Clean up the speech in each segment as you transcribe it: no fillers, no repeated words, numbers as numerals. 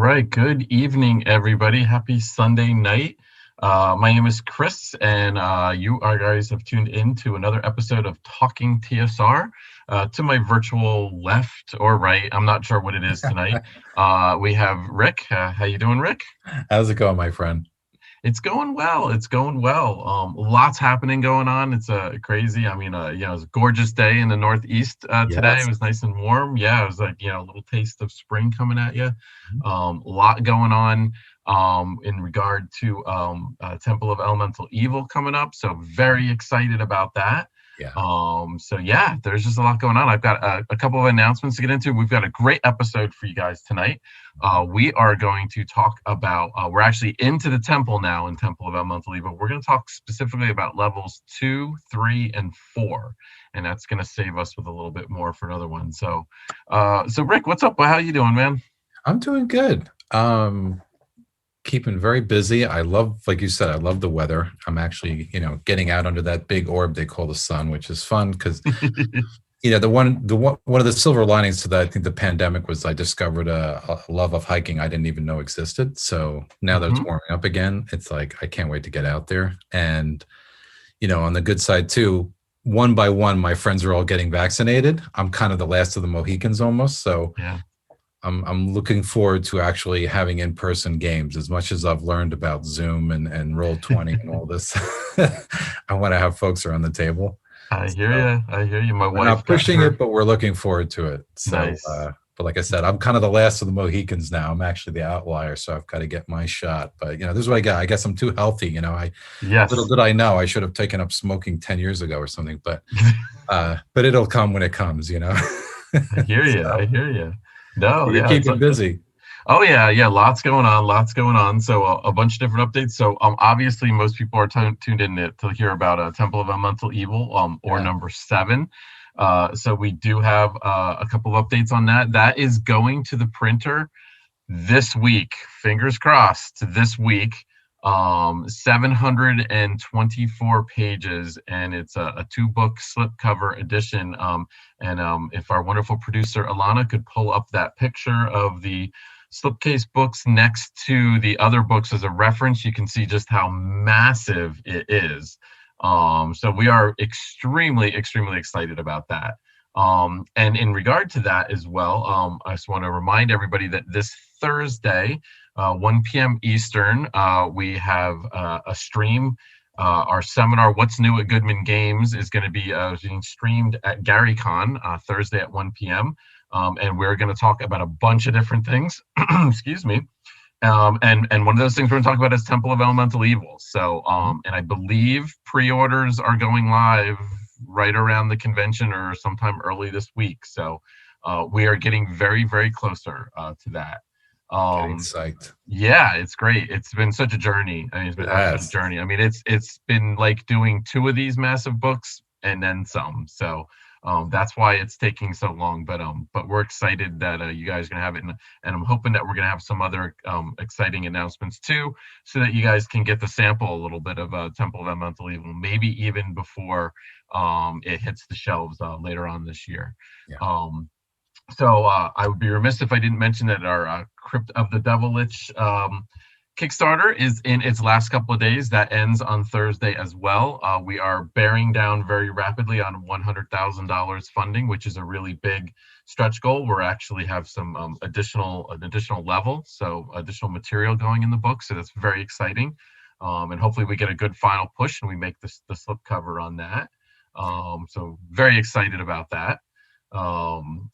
right. Good evening, everybody. Happy Sunday night. My name is Chris, and you guys have tuned in to another episode of Talking TSR. To my virtual left or right, I'm not sure what it is tonight. We have Rick. How you doing, Rick? How's it going, my friend? It's going well. It's going well. Lots happening going on. It's crazy. I mean, it was a gorgeous day in the Northeast today. It Yes. was nice and warm. Yeah, it was like, a little taste of spring coming at you. Mhm. A lot going on in regard to Temple of Elemental Evil coming up. So very excited about that. Yeah. So yeah, there's just a lot going on. I've got a couple of announcements to get into. We've got a great episode for you guys tonight. We are going to talk about, we're actually into the temple now in Temple of Elemental Evil. We're going to talk specifically about levels 2, 3, and 4. And that's going to save us with a little bit more for another one. So Rick, what's up? How you doing, man? I'm doing good. Keeping very busy. I love, like you said, I love the weather. I'm actually, getting out under that big orb they call the sun, which is fun because one of the silver linings to that, I think the pandemic was I discovered a love of hiking I didn't even know existed. So now that it's warming up again, it's like I can't wait to get out there. And on the good side too, one by one, my friends are all getting vaccinated. I'm kind of the last of the Mohicans almost. So Yeah. I'm looking forward to actually having in-person games. As much as I've learned about Zoom and Roll20 and all this, I want to have folks around the table. I hear you. I hear you. My We're wife not pushing it, but we're looking forward to it. So, Nice. But like I said, I'm kind of the last of the Mohicans now. I'm actually the outlier, so I've got to get my shot. But this is what I got. I guess I'm too healthy. Yes. Little did I know I should have taken up smoking 10 years ago or something. But it'll come when it comes. I hear you. So, I hear you. No, you're yeah, keeping busy. Oh yeah, lots going on. So a bunch of different updates. So obviously most people are tuned in to hear about Temple of Elemental Evil or number 7. So we do have a couple of updates on that. That is going to the printer this week. Fingers crossed. This week. 724 pages, and it's a 2-book slipcover edition. If our wonderful producer Alana could pull up that picture of the slipcase books next to the other books as a reference, you can see just how massive it is. So we are extremely excited about that. And in regard to that as well, I just want to remind everybody that this Thursday, 1 p.m. Eastern, we have a stream. Our seminar, What's New at Goodman Games, is going to be being streamed at GaryCon Thursday at 1 p.m. And we're going to talk about a bunch of different things. Excuse me. And one of those things we're going to talk about is Temple of Elemental Evil. So, and I believe pre-orders are going live right around the convention or sometime early this week. So we are getting very closer to that. Getting psyched. Yeah, it's great. It's been such a journey. I mean, it's been such a journey. I mean, it's been like doing 2 of these massive books and then some. So that's why it's taking so long. But we're excited that you guys are gonna have it, and I'm hoping that we're gonna have some other exciting announcements too, so that you guys can get the sample a little bit of Temple of Elemental Evil, maybe even before it hits the shelves later on this year. Yeah. So I would be remiss if I didn't mention that our Crypt of the Devil Lich Kickstarter is in its last couple of days. That ends on Thursday as well. We are bearing down very rapidly on $100,000 funding, which is a really big stretch goal. We're actually have some an additional level, so additional material going in the book. So that's very exciting. And hopefully we get a good final push and we make the slipcover on that. So very excited about that. And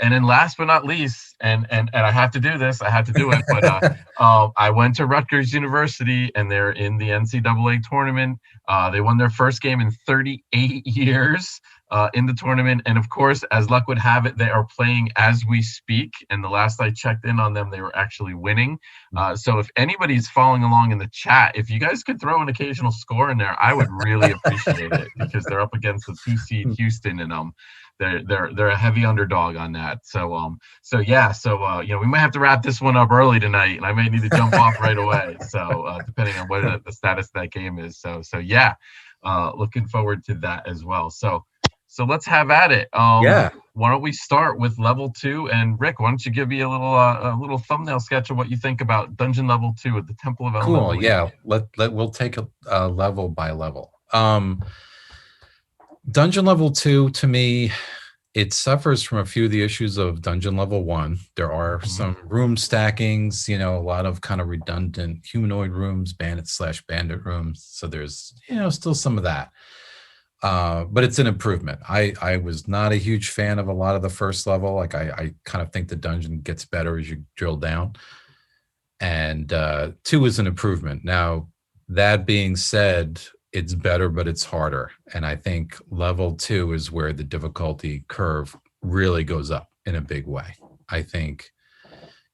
then last but not least, and I have to do this, but I went to Rutgers University, and they're in the NCAA tournament. They won their first game in 38 years in the tournament, and of course, as luck would have it, they are playing as we speak, and the last I checked in on them, they were actually winning. So if anybody's following along in the chat, if you guys could throw an occasional score in there, I would really appreciate it, because they're up against the 2 seed Houston, and they're a heavy underdog on that. So we might have to wrap this one up early tonight, and I may need to jump off right away. So depending on what the status of that game is. So looking forward to that as well. So So let's have at it. Yeah, Why don't we start with level 2? And Rick, why don't you give me a little thumbnail sketch of what you think about dungeon level 2 at the Temple of cool. Elemental Evil? Yeah, we'll take a level by level. Dungeon level 2 to me, it suffers from a few of the issues of dungeon level 1. There are Mhm. some room stackings, a lot of kind of redundant humanoid rooms, bandit/bandit rooms. So there's, still some of that. But it's an improvement. I was not a huge fan of a lot of the first level. Like I kind of think the dungeon gets better as you drill down. And 2 is an improvement. Now, that being said, it's better, but it's harder. And I think level 2 is where the difficulty curve really goes up in a big way. I think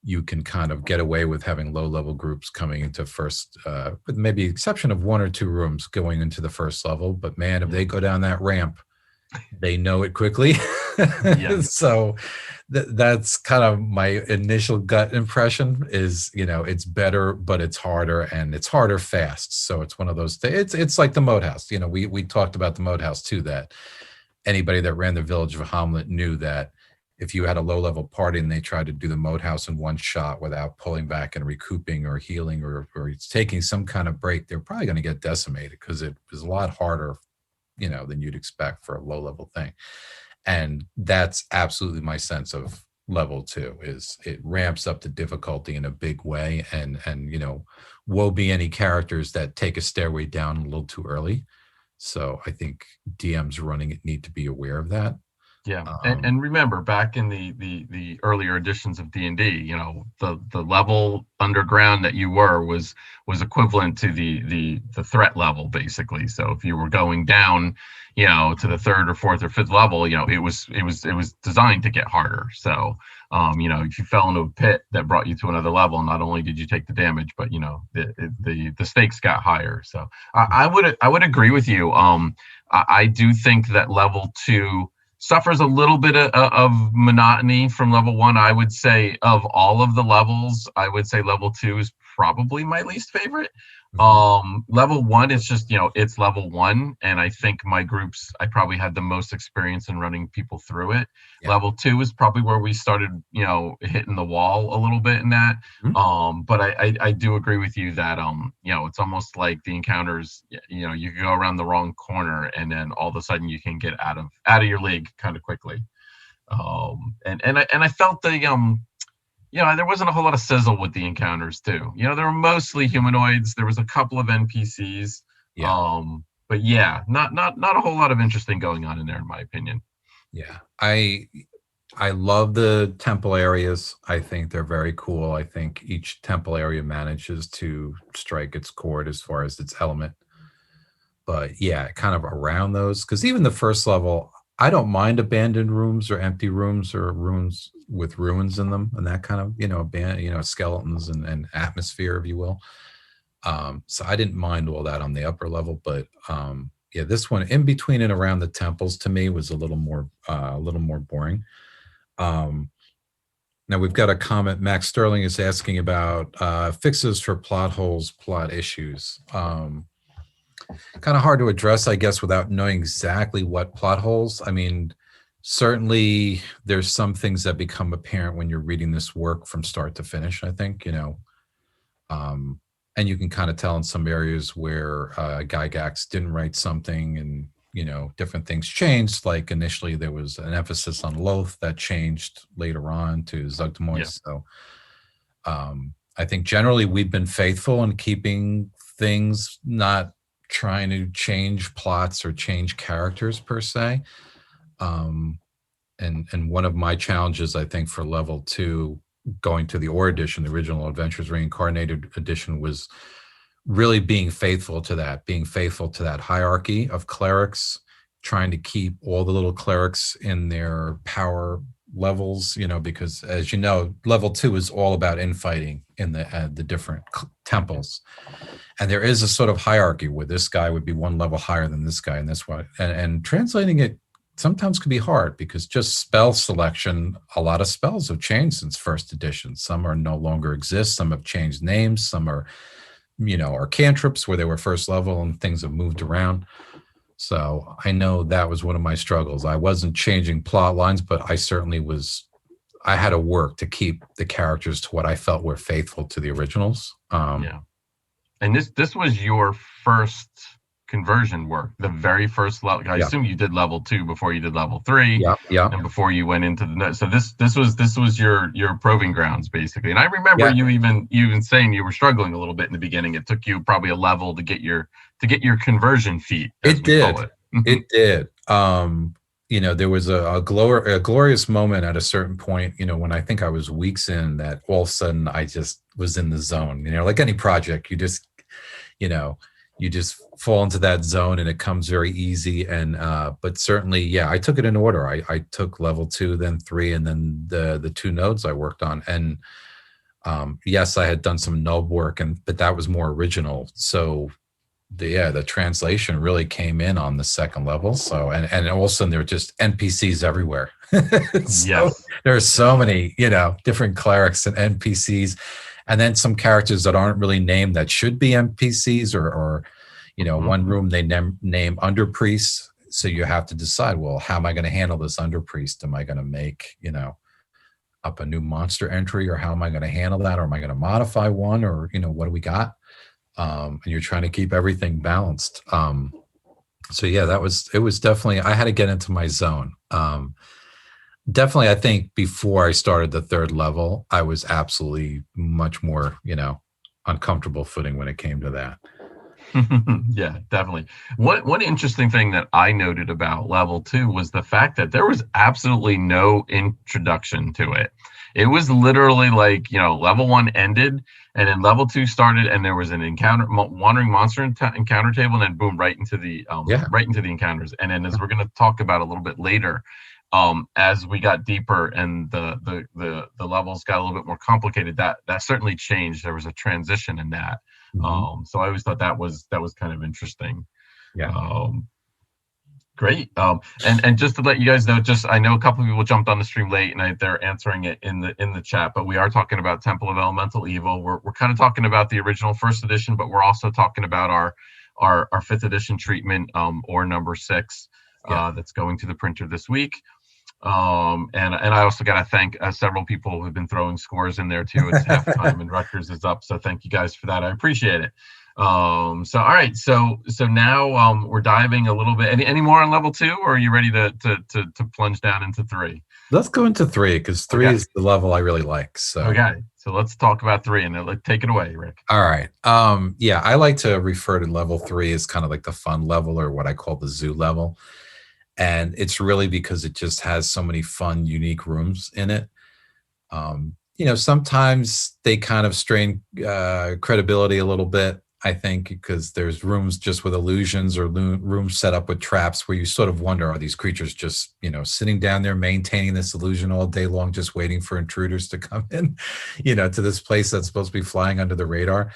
you can kind of get away with having low level groups coming into first, with maybe exception of 1 or 2 rooms going into the first level. But man, if Yeah. they go down that ramp, they know it quickly. Yes. So that's kind of my initial gut impression is, it's better, but it's harder, and it's harder fast. So it's one of those things. It's like the Moat House. We talked about the Moat House too, that anybody that ran the Village of Hamlet knew that if you had a low level party and they tried to do the Moat House in one shot without pulling back and recouping or healing or taking some kind of break, they're probably going to get decimated because it was a lot harder, than you'd expect for a low level thing. And that's absolutely my sense of level 2 is it ramps up the difficulty in a big way. And woe be any characters that take a stairway down a little too early. So I think DMs running it need to be aware of that. Yeah, um and remember back in the earlier editions of D&D, the level underground that you were was equivalent to the threat level basically. So if you were going down, to the third or fourth or fifth level, it was designed to get harder. So if you fell into a pit that brought you to another level, not only did you take the damage, but the stakes got higher. So I would agree with you. I do think that level 2 suffers a little bit of monotony from level 1. I would say of all of the levels, I would say level 2 is probably my least favorite. mhm. Level 1 is just, it's level 1, and I think my groups, I probably had the most experience in running people through it. Yeah. Level 2 is probably where we started, hitting the wall a little bit in that. Mhm. But I do agree with you that it's almost like the encounters, you can go around the wrong corner and then all of a sudden you can get out of your league kind of quickly. And I felt there wasn't a whole lot of sizzle with the encounters too. They were mostly humanoids. There was a couple of NPCs. Yeah. But yeah, not a whole lot of interesting going on in there, in my opinion. Yeah. I love the temple areas. I think they're very cool. I think each temple area manages to strike its chord as far as its element. But yeah, kind of around those, because even the first level, I don't mind abandoned rooms or empty rooms or rooms with ruins in them and that kind of, skeletons and atmosphere, if you will. So I didn't mind all that on the upper level, but yeah, this one in between and around the temples to me was a little more boring. Um, Now we've got a comment. Max Sterling is asking about fixes for plot holes, plot issues. Kind of hard to address, I guess, without knowing exactly what plot holes. I mean, certainly there's some things that become apparent when you're reading this work from start to finish, I think, um, and you can kind of tell in some areas where Gygax didn't write something and, different things changed. Like initially there was an emphasis on Loth that changed later on to Yeah. Zugdemois. So I think generally we've been faithful in keeping things, not trying to change plots or change characters per se. Um, and one of my challenges, I think, for level 2, going to the Ore edition, the original Adventures Reincarnated edition, was really being faithful to that hierarchy of clerics, trying to keep all the little clerics in their power levels, because as you know, level 2 is all about infighting in the different temples. And there is a sort of hierarchy where this guy would be one level higher than this guy and this one. And translating it sometimes can be hard because just spell selection, a lot of spells have changed since first edition. Some are no longer exist. Some have changed names. Some are, are cantrips where they were first level and things have moved around. So I know that was one of my struggles. I wasn't changing plot lines, but I certainly was. I had to work to keep the characters to what I felt were faithful to the originals. Yeah. And this was your first conversion work, the very first level. I Yeah, assume you did level 2 before you did level 3, yeah, yeah, and before you went into the. So this was your proving grounds basically. And I remember yeah. you even saying you were struggling a little bit in the beginning. It took you probably a level to get your conversion feat, as It we call did. it. It did. There was a glorious moment at a certain point, when I think I was weeks in, that all of a sudden I just was in the zone. Like any project, you know, you just fall into that zone and it comes very easy. And but certainly, yeah, I took it in order. I took level 2, then 3, and then the 2 nodes I worked on. And yes, I had done some node work, but that was more original. So the translation really came in on the second level. So and all of a sudden there were just NPCs everywhere. So Yes. there are so many, different clerics and NPCs, and then some characters that aren't really named that should be NPCs, or Mhm. one room they name under priests. So you have to decide, well, how am I going to handle this under priest? Am I going to make, up a new monster entry, or how am I going to handle that? Or am I going to modify one, or, what do we got? And you're trying to keep everything balanced. So yeah, it was definitely, I had to get into my zone. Definitely, I think before I started the third level, I was absolutely much more, uncomfortable footing when it came to that. Yeah, definitely. One interesting thing that I noted about level 2 was the fact that there was absolutely no introduction to it. It was literally like, level 1 ended, and then level 2 started, and there was an wandering monster encounter table, and then boom, Yeah. right into the encounters. And then, as we're going to talk about a little bit later, as we got deeper and the levels got a little bit more complicated, that certainly changed. There was a transition in that. Mhm. So I always thought that was kind of interesting. Yeah. Um, Great. And just to let you guys know, just I know a couple of people jumped on the stream late, and they're answering it in the chat. But we are talking about Temple of Elemental Evil. We're kind of talking about the original first edition, but we're also talking about our fifth edition treatment, or number 6, Yeah. that's going to the printer this week. And I also got to thank several people who've been throwing scores in there too. It's halftime and Rutgers is up, so thank you guys for that. I appreciate it. So all right, so now we're diving a little bit. Any more on level 2, or are you ready to plunge down into 3? Let's go into 3, because 3 Okay. is the level I really like. So Okay, so let's talk about 3, and then take it away, Rick. all right. Yeah, I like to refer to level 3 as kind of like the fun level, or what I call the zoo level. And it's really because it just has so many fun, unique rooms in it. Sometimes they kind of strain credibility a little bit, I think, because there's rooms just with illusions, or rooms set up with traps, where you sort of wonder, are these creatures just, sitting down there maintaining this illusion all day long, just waiting for intruders to come in, to this place that's supposed to be flying under the radar.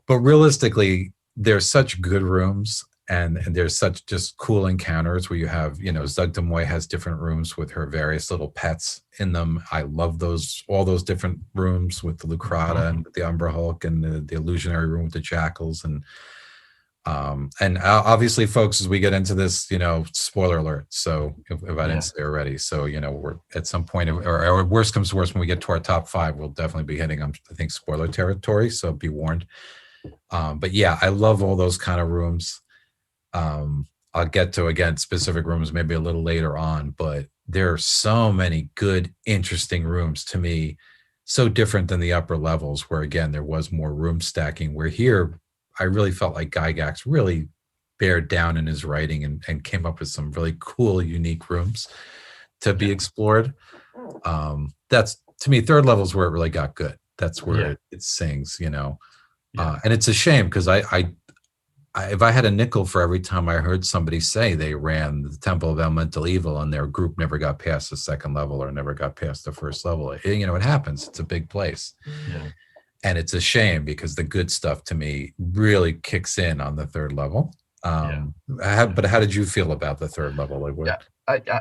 But realistically, they're such good rooms, and there's such just cool encounters where you have, Zug Demoy has different rooms with her various little pets in them. I love all those different rooms with the Lucrata and the Umbra Hulk, and the illusionary room with the jackals. And obviously, folks, as we get into this, spoiler alert. So if I didn't say already, so, we're at some point, or worst comes to worst, when we get to our top 5, we'll definitely be hitting, I think, spoiler territory. So be warned. But yeah, I love all those kind of rooms. I'll get to, again, specific rooms maybe a little later on, but there are so many good, interesting rooms to me, so different than the upper levels, where again there was more room stacking, where here I really felt like Gygax really bared down in his writing, and came up with some really cool, unique rooms to be explored. That's, to me, third level is where it really got good. That's where it sings, and it's a shame, because if I had a nickel for every time I heard somebody say they ran the Temple of Elemental Evil and their group never got past the second level, or never got past the first level, it happens. It's a big place. Yeah. And it's a shame, because the good stuff, to me, really kicks in on the third level. But how did you feel about the third level? Like, what? Yeah,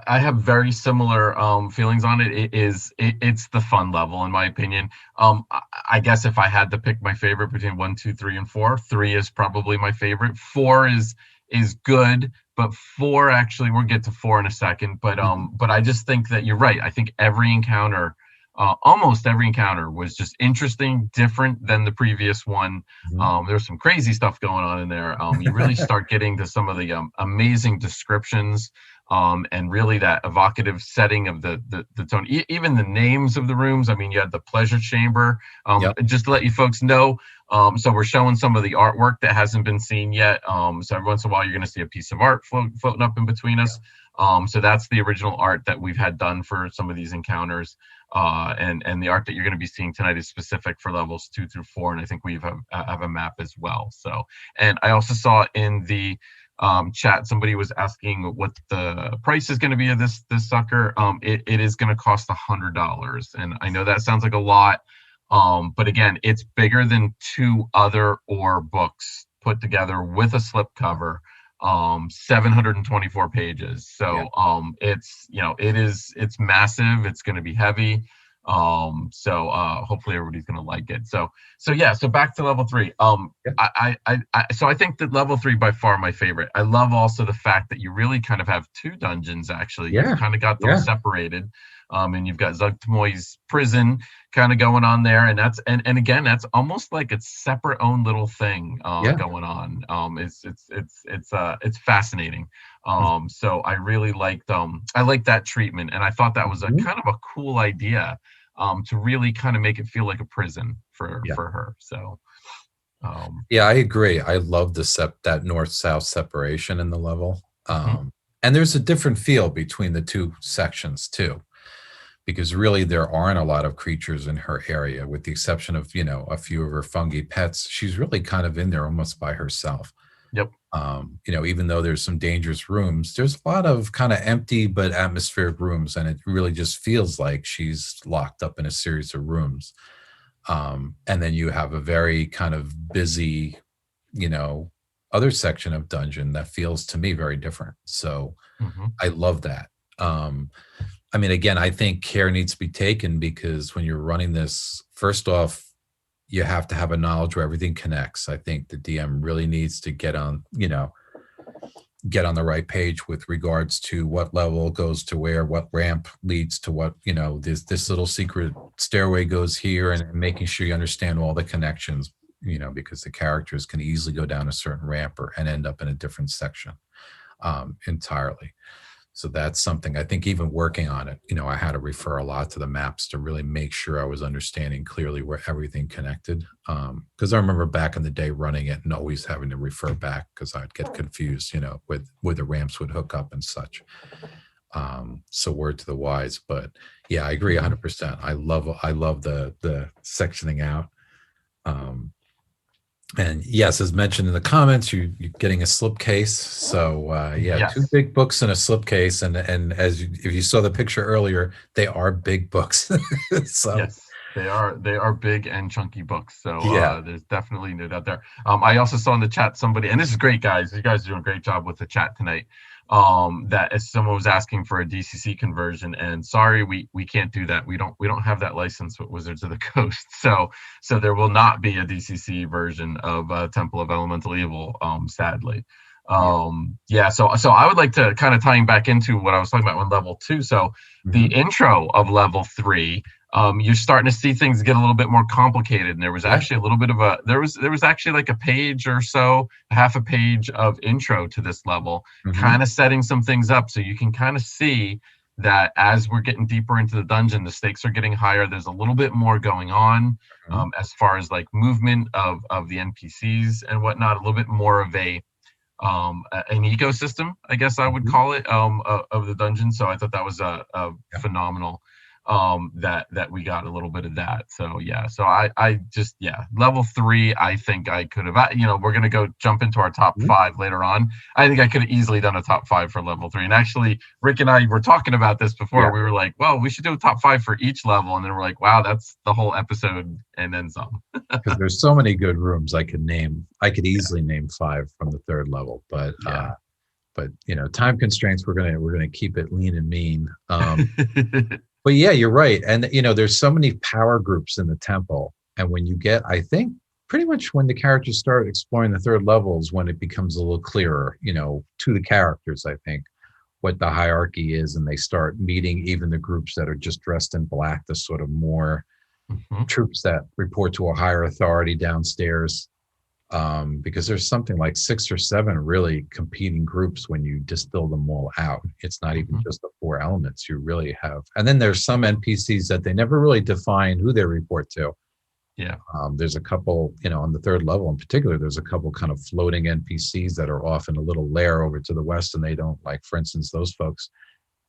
I have very similar feelings on it. It's the fun level, in my opinion. I guess if I had to pick my favorite between 1, 2, 3, and 4, 3 is probably my favorite. 4 is is good, but 4 actually, we'll get to 4 in a second. But I just think that you're right. I think every encounter, almost every encounter, was just interesting, different than the previous one. Mhm. There's some crazy stuff going on in there. You really start getting to some of the amazing descriptions, and really that evocative setting of the tone. Even the names of the rooms. I mean, you had the pleasure chamber. Yep. Just to let you folks know, so we're showing some of the artwork that hasn't been seen yet. So every once in a while, you're going to see a piece of art floating up in between us. So that's the original art that we've had done for some of these encounters. And the art that you're going to be seeing tonight is specific for levels 2 through 4, and I think we have a map as well. So, and I also saw in the chat somebody was asking what the price is going to be of this sucker. It is going to cost $100, and I know that sounds like a lot, but again, it's bigger than 2 other Or books put together with a slipcover. 724 pages. So it's, it's massive. It's going to be heavy. So hopefully everybody's going to like it. So yeah, so back to level 3. So I think that level 3 by far my favorite. I love also the fact that you really kind of have 2 dungeons actually. You've kind of got them separated. And you've got Zugtmoy's prison kind of going on there, and that's and again, that's almost like its separate own little thing going on. It's fascinating. So I really liked I liked that treatment, and I thought that was a kind of a cool idea, to really kind of make it feel like a prison for her. So yeah, I agree. I love that north-south separation in the level. And there's a different feel between the 2 sections too, because really there aren't a lot of creatures in her area, with the exception of, a few of her fungi pets. She's really kind of in there almost by herself. Yep. Even though there's some dangerous rooms, there's a lot of kind of empty but atmospheric rooms, and it really just feels like she's locked up in a series of rooms. And then you have a very kind of busy, other section of dungeon that feels to me very different. So I love that. I mean, again, I think care needs to be taken, because when you're running this, first off, you have to have a knowledge where everything connects. I think the DM really needs to get on the right page with regards to what level goes to where, what ramp leads to what, this little secret stairway goes here, and making sure you understand all the connections, because the characters can easily go down a certain ramp and end up in a different section entirely. So that's something I think, even working on it, I had to refer a lot to the maps to really make sure I was understanding clearly where everything connected. Because I remember back in the day running it and always having to refer back, because I'd get confused, with where the ramps would hook up and such. So word to the wise. But yeah, I agree 100%. I love the sectioning out. And yes, as mentioned in the comments, you're getting a slipcase. So yes. 2 big books in a slipcase, and if you saw the picture earlier, they are big books. So yes, they are big and chunky books. So there's definitely no doubt there. I also saw in the chat somebody, and this is great, guys. You guys are doing a great job with the chat tonight. That as someone was asking for a DCC conversion, and sorry, we can't do that. We don't have that license with Wizards of the Coast. So there will not be a DCC version of Temple of Elemental Evil, sadly. So I would like to kind of tying back into what I was talking about on level 2. So the intro of level 3, you're starting to see things get a little bit more complicated, and there was actually a little bit of there was actually like a page or so, half a page of intro to this level, kind of setting some things up, so you can kind of see that as we're getting deeper into the dungeon, the stakes are getting higher. There's a little bit more going on, as far as like movement of the NPCs and whatnot, a little bit more of an ecosystem, I guess I would call it, of the dungeon. So I thought that was a phenomenal, that we got a little bit of that. So I just level 3, I think I could have, we're gonna go jump into our top 5 later on. I think I could have easily done a top 5 for level 3, and actually Rick and I were talking about this before. We were like, well, we should do a top 5 for each level, and then we're like, wow, that's the whole episode and then some. Because there's so many good rooms I could easily name 5 from the 3rd level, but time constraints, we're gonna keep it lean and mean. But yeah, you're right. And, there's so many power groups in the temple. And when you get, I think, pretty much when the characters start exploring the third level is when it becomes a little clearer, to the characters, I think, what the hierarchy is, and they start meeting even the groups that are just dressed in black, the sort of more Hmm. troops that report to a higher authority downstairs. Because there's something like 6 or 7 really competing groups when you distill them all out. It's not even Hmm. just the 4 elements you really have. And then there's some NPCs that they never really define who they report to. Yeah. There's a couple, on the third level in particular, there's a couple kind of floating NPCs that are off in a little lair over to the west, and they don't, like, for instance, those folks,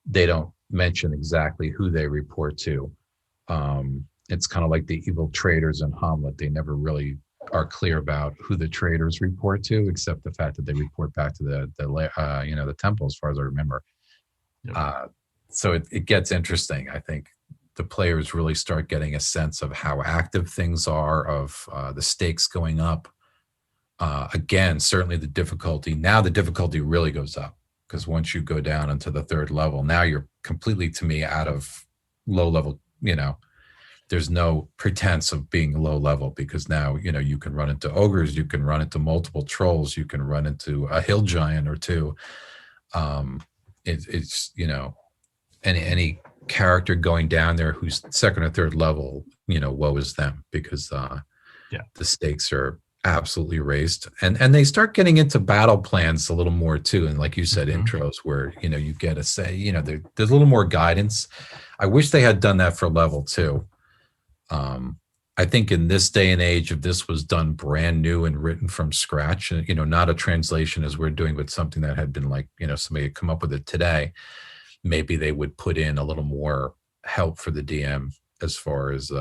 they don't mention exactly who they report to. It's kind of like the evil traders in Hamlet. They never really are clear about who the traders report to, except the fact that they report back to the temple, as far as I remember. Yep. So it gets interesting. I think the players really start getting a sense of how active things are, of the stakes going up. Again, certainly the difficulty. Now the difficulty really goes up, because once you go down into the third level, now you're completely, to me, out of low level. There's no pretense of being low level, because now, you can run into ogres, you can run into multiple trolls, you can run into a hill giant or two. It's any character going down there who's second or third level, woe is them, because Yeah. the stakes are absolutely raised, and they start getting into battle plans a little more too, and like you said, Hmm. intros where you get to say, there's a little more guidance. I wish they had done that for level 2. I think in this day and age, if this was done brand new and written from scratch, not a translation as we're doing, but something that had been, like, somebody had come up with it today, maybe they would put in a little more help for the DM as far as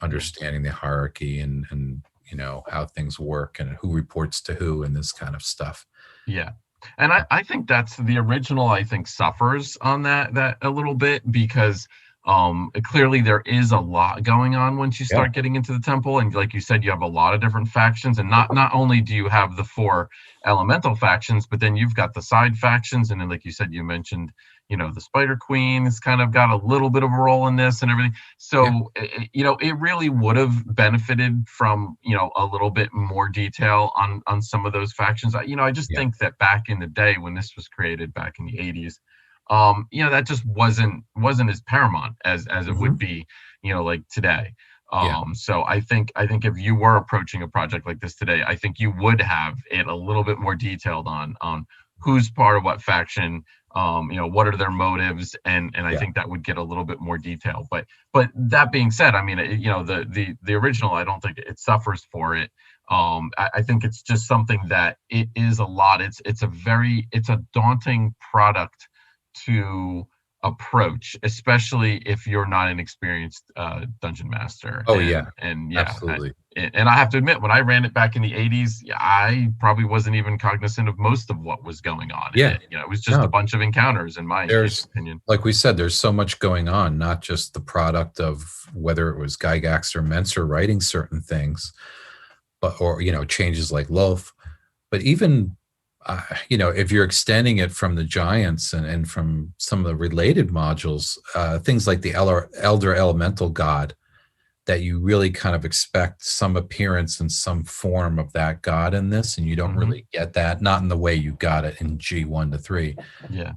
understanding the hierarchy and how things work and who reports to who and this kind of stuff. Yeah. And I think that's the original, I think, suffers on that a little bit, because clearly there is a lot going on once you Yeah. start getting into the temple, and like you said, you have a lot of different factions, and not only do you have the 4 elemental factions, but then you've got the side factions, and then, like you said, you mentioned, the Spider Queen has kind of got a little bit of a role in this and everything. Yeah. So it really would have benefited from a little bit more detail on some of those factions. I just Yeah. think that back in the day when this was created back in the 80s, that just wasn't as paramount as it would Mhm. be, like today. Yeah. So I think if you were approaching a project like this today, I think you would have it a little bit more detailed on who's part of what faction, what are their motives, and I Yeah. think that would get a little bit more detail. But that being said, I mean, the original, I don't think it suffers for it. I think it's just something that it is a lot. It's a daunting product to approach, especially if you're not an experienced dungeon master. Oh, And yeah. and yeah, Absolutely. and I have to admit, when I ran it back in the 80s, yeah, I probably wasn't even cognizant of most of what was going on in Yeah. it. It was just a No, bunch of encounters, in my there's, opinion. like we said, there's so much going on, not just the product of whether it was Gygax or Menser writing certain things, but, or, changes like Loaf, but even, if you're extending it from the giants and from some of the related modules, things like the elder elemental god, that you really kind of expect some appearance and some form of that god in this, and you don't Hmm. really get that, not in the way you got it in G1 to 3, Yeah.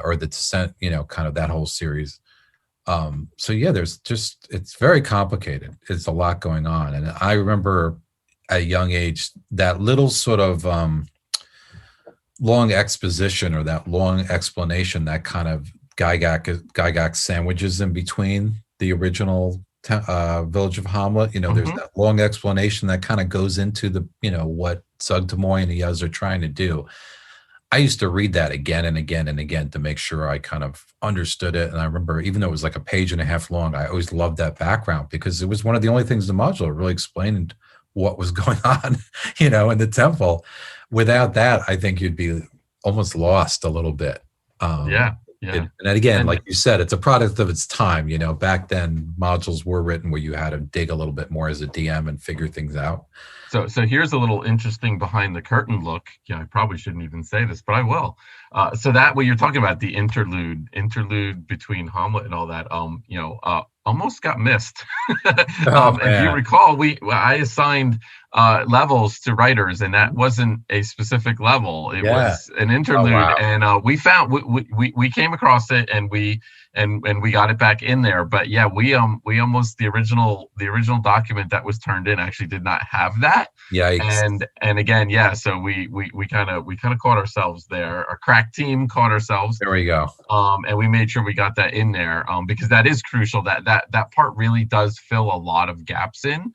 or the Descent, kind of that whole series. So yeah, it's very complicated. It's a lot going on, and I remember at a young age that little sort of long exposition, or that long explanation, that kind of Gygax sandwiches in between the original Village of Hamlet. There's Hmm. that long explanation that kind of goes into the what Zug Demoy and the others are trying to do. I used to read that again and again and again to make sure I kind of understood it. And I remember, even though it was like a page and a half long, I always loved that background, because it was one of the only things in the module that really explained what was going on, in the temple. Without that, I think you'd be almost lost a little bit. Yeah. Yeah. And then again, And like you said, it's a product of its time. Back then, modules were written where you had to dig a little bit more as a DM and figure things out. so here's a little interesting behind the curtain look. Yeah, I probably shouldn't even say this, but I will. So that what you're talking about, the interlude between Hamlet and all that, almost got missed. Oh If you man, recall, I assigned levels to writers, and that wasn't a specific level. It Yeah. was an Oh interlude, wow. and we came across it, and we got it back in there. But yeah, we almost the original document that was turned in actually did not have that. Yikes. And again, yeah, so we kind of caught ourselves there. Our crack team caught ourselves, There we go. and we made sure we got that in there, because that is crucial. That part really does fill a lot of gaps in,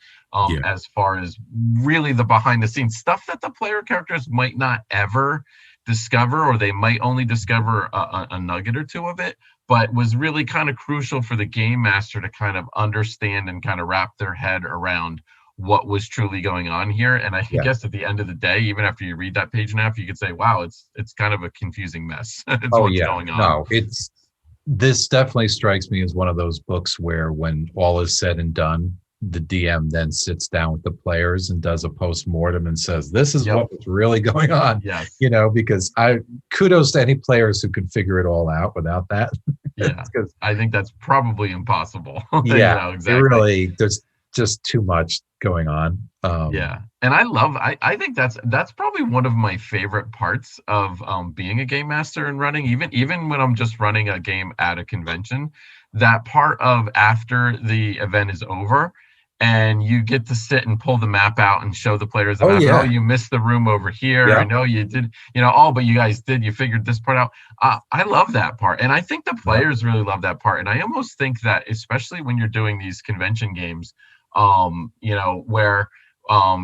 Yeah. as far as really the behind the scenes stuff that the player characters might not ever discover, or they might only discover a nugget or two of it, but was really kind of crucial for the game master to kind of understand and kind of wrap their head around what was truly going on here. And I Yeah. guess at the end of the day, even after you read that page and a half, you could say, wow, it's kind of a confusing mess. It's Oh what's yeah. going on. No, this definitely strikes me as one of those books where when all is said and done, the DM then sits down with the players and does a post-mortem and says, this is Yep. what was really going on. Yes. Because kudos to any players who can figure it all out without that. Yeah. Because I think that's probably impossible. yeah, Exactly. there's just too much going on. Yeah. And I think that's probably one of my favorite parts of being a game master and running, even when I'm just running a game at a convention, that part of after the event is over and you get to sit and pull the map out and show the players the Oh map. yeah. Oh, you missed the room over here. I Yeah. know you did, oh, but you guys did, you figured this part out. I love that part. And I think the players really love that part. And I almost think that, especially when you're doing these convention games, where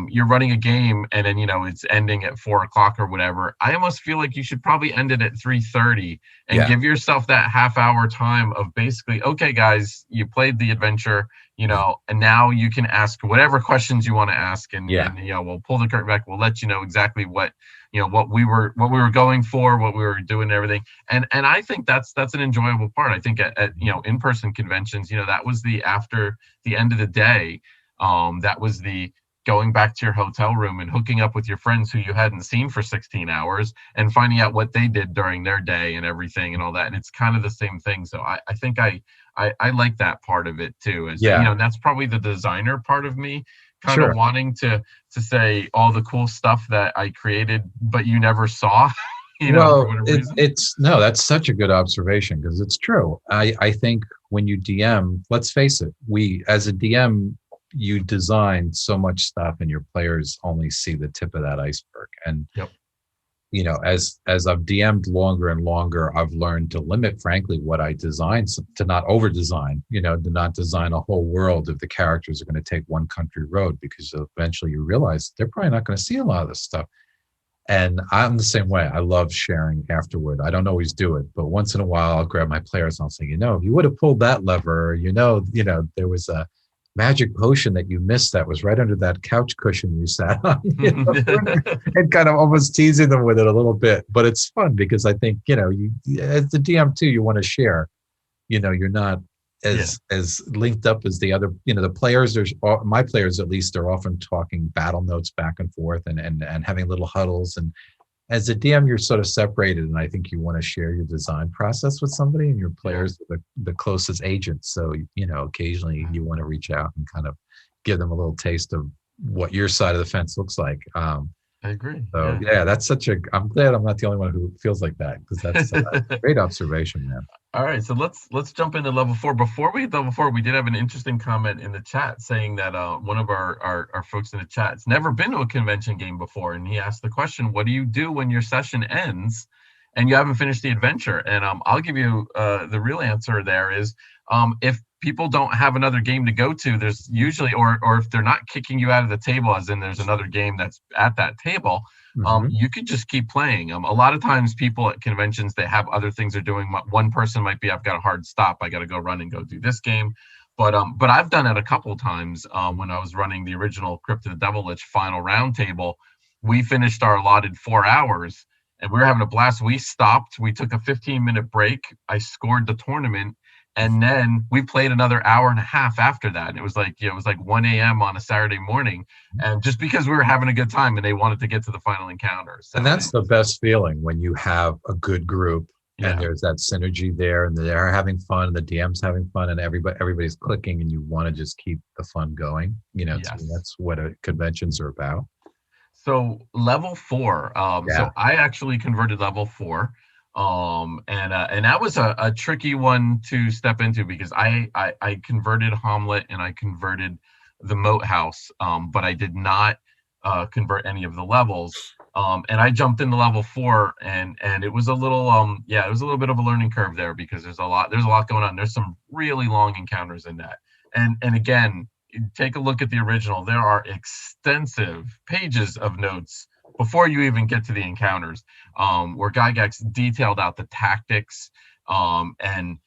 you're running a game and then it's ending at 4 o'clock or whatever. I almost feel like you should probably end it at 3:30 and Yeah. give yourself that half-hour time of basically, okay, guys, you played the adventure, and now you can ask whatever questions you want to ask, and Yeah. we'll pull the curtain back. We'll let you know exactly what what we were going for, what we were doing, and everything. And I think that's an enjoyable part. I think at in-person conventions, that was the after the end of the day. That was the going back to your hotel room and hooking up with your friends who you hadn't seen for 16 hours and finding out what they did during their day and everything and all that. And it's kind of the same thing. So I think I like that part of it too. Yeah. And that's probably the designer part of me, kind Sure. of wanting to say all the cool stuff that I created, but you never saw, for Well, whatever reason. it's no, that's such a good observation because it's true. I think when you DM, let's face it, as a DM, you design so much stuff and your players only see the tip of that iceberg. And Yep. as I've DM'd longer and longer, I've learned to limit, frankly, what I design, to not over design, to not design a whole world if the characters are going to take one country road, because eventually you realize they're probably not going to see a lot of this stuff. And I'm the same way. I love sharing afterward. I don't always do it, but once in a while I'll grab my players and I'll say, if you would have pulled that lever, there was a magic potion that you missed that was right under that couch cushion you sat on, and kind of almost teasing them with it a little bit. But it's fun because I think, you as the DM too, you want to share, you're not as linked up as the other, the players. My players, at least, are often talking battle notes back and forth and having little huddles. And as a DM, you're sort of separated, and I think you want to share your design process with somebody, and your players are the closest agents. So, occasionally you want to reach out and kind of give them a little taste of what your side of the fence looks like. I agree. So that's I'm glad I'm not the only one who feels like that, because that's a great observation, man. All right, so let's jump into level 4. Before we hit level 4, we did have an interesting comment in the chat saying that one of our folks in the chat has never been to a convention game before, and he asked the question, what do you do when your session ends and you haven't finished the adventure? And I'll give you the real answer there is, if people don't have another game to go to, there's usually, or if they're not kicking you out of the table, as in there's another game that's at that table, you could just keep playing. A lot of times people at conventions, they have other things they're doing. One person might be, I've got a hard stop, I got to go run and go do this game. But I've done it a couple times when I was running the original Crypt of the Devil Lich final round table. We finished our allotted 4 hours and we were having a blast. We stopped, we took a 15-minute break. I scored the tournament. And then we played another hour and a half after that. And it was like 1 a.m. on a Saturday morning. And just because we were having a good time and they wanted to get to the final encounter. So, and that's the best feeling, when you have a good group and Yeah. there's that synergy there, and they're having fun, and the DM's having fun, and everybody's clicking, and you want to just keep the fun going. To me, Yes. that's what conventions are about. So level four. Yeah. So I actually converted level four. And that was a tricky one to step into because I converted Hamlet and I converted the Moat House, but I did not convert any of the levels. And I jumped into level four, and it was a little yeah, it was a little bit of a learning curve there because there's a lot going on. There's some really long encounters in that. And again, take a look at the original. There are extensive pages of notes before you even get to the encounters, where Gygax detailed out the tactics, and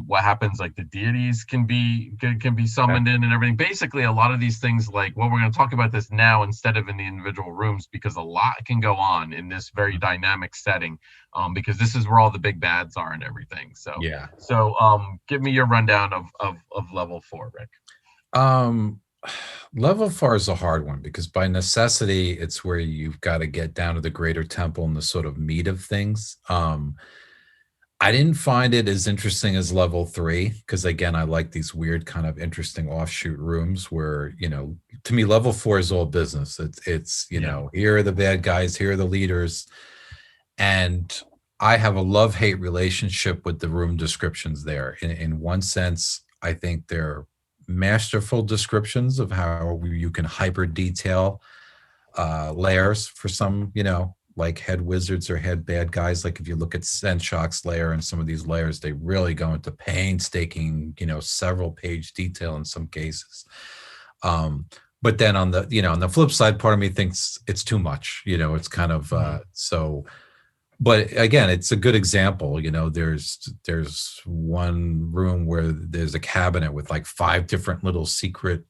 what happens. Like the deities can be Okay. summoned in and everything. Basically, a lot of these things. Like, well, we're going to talk about this now instead of in the individual rooms because a lot can go on in this very Mhm. dynamic setting. Because this is where all the big bads are and everything. So, Yeah. so give me your rundown of level four, Rick. Um, Level 4 is a hard one because by necessity, it's where you've got to get down to the greater temple and the sort of meat of things. I didn't find it as interesting as level 3 because again, I like these weird kind of interesting offshoot rooms where, to me, level 4 is all business. Yeah. Here are the bad guys, here are the leaders, and I have a love-hate relationship with the room descriptions there. In one sense, I think they're masterful descriptions of how you can hyper detail layers for some, like head wizards or head bad guys. Like if you look at Senshock's layer and some of these layers, they really go into painstaking, several page detail in some cases. But then on the flip side, part of me thinks it's too much. It's kind of Mhm. so. But again, it's a good example. There's one room where there's a cabinet with like five different little secret,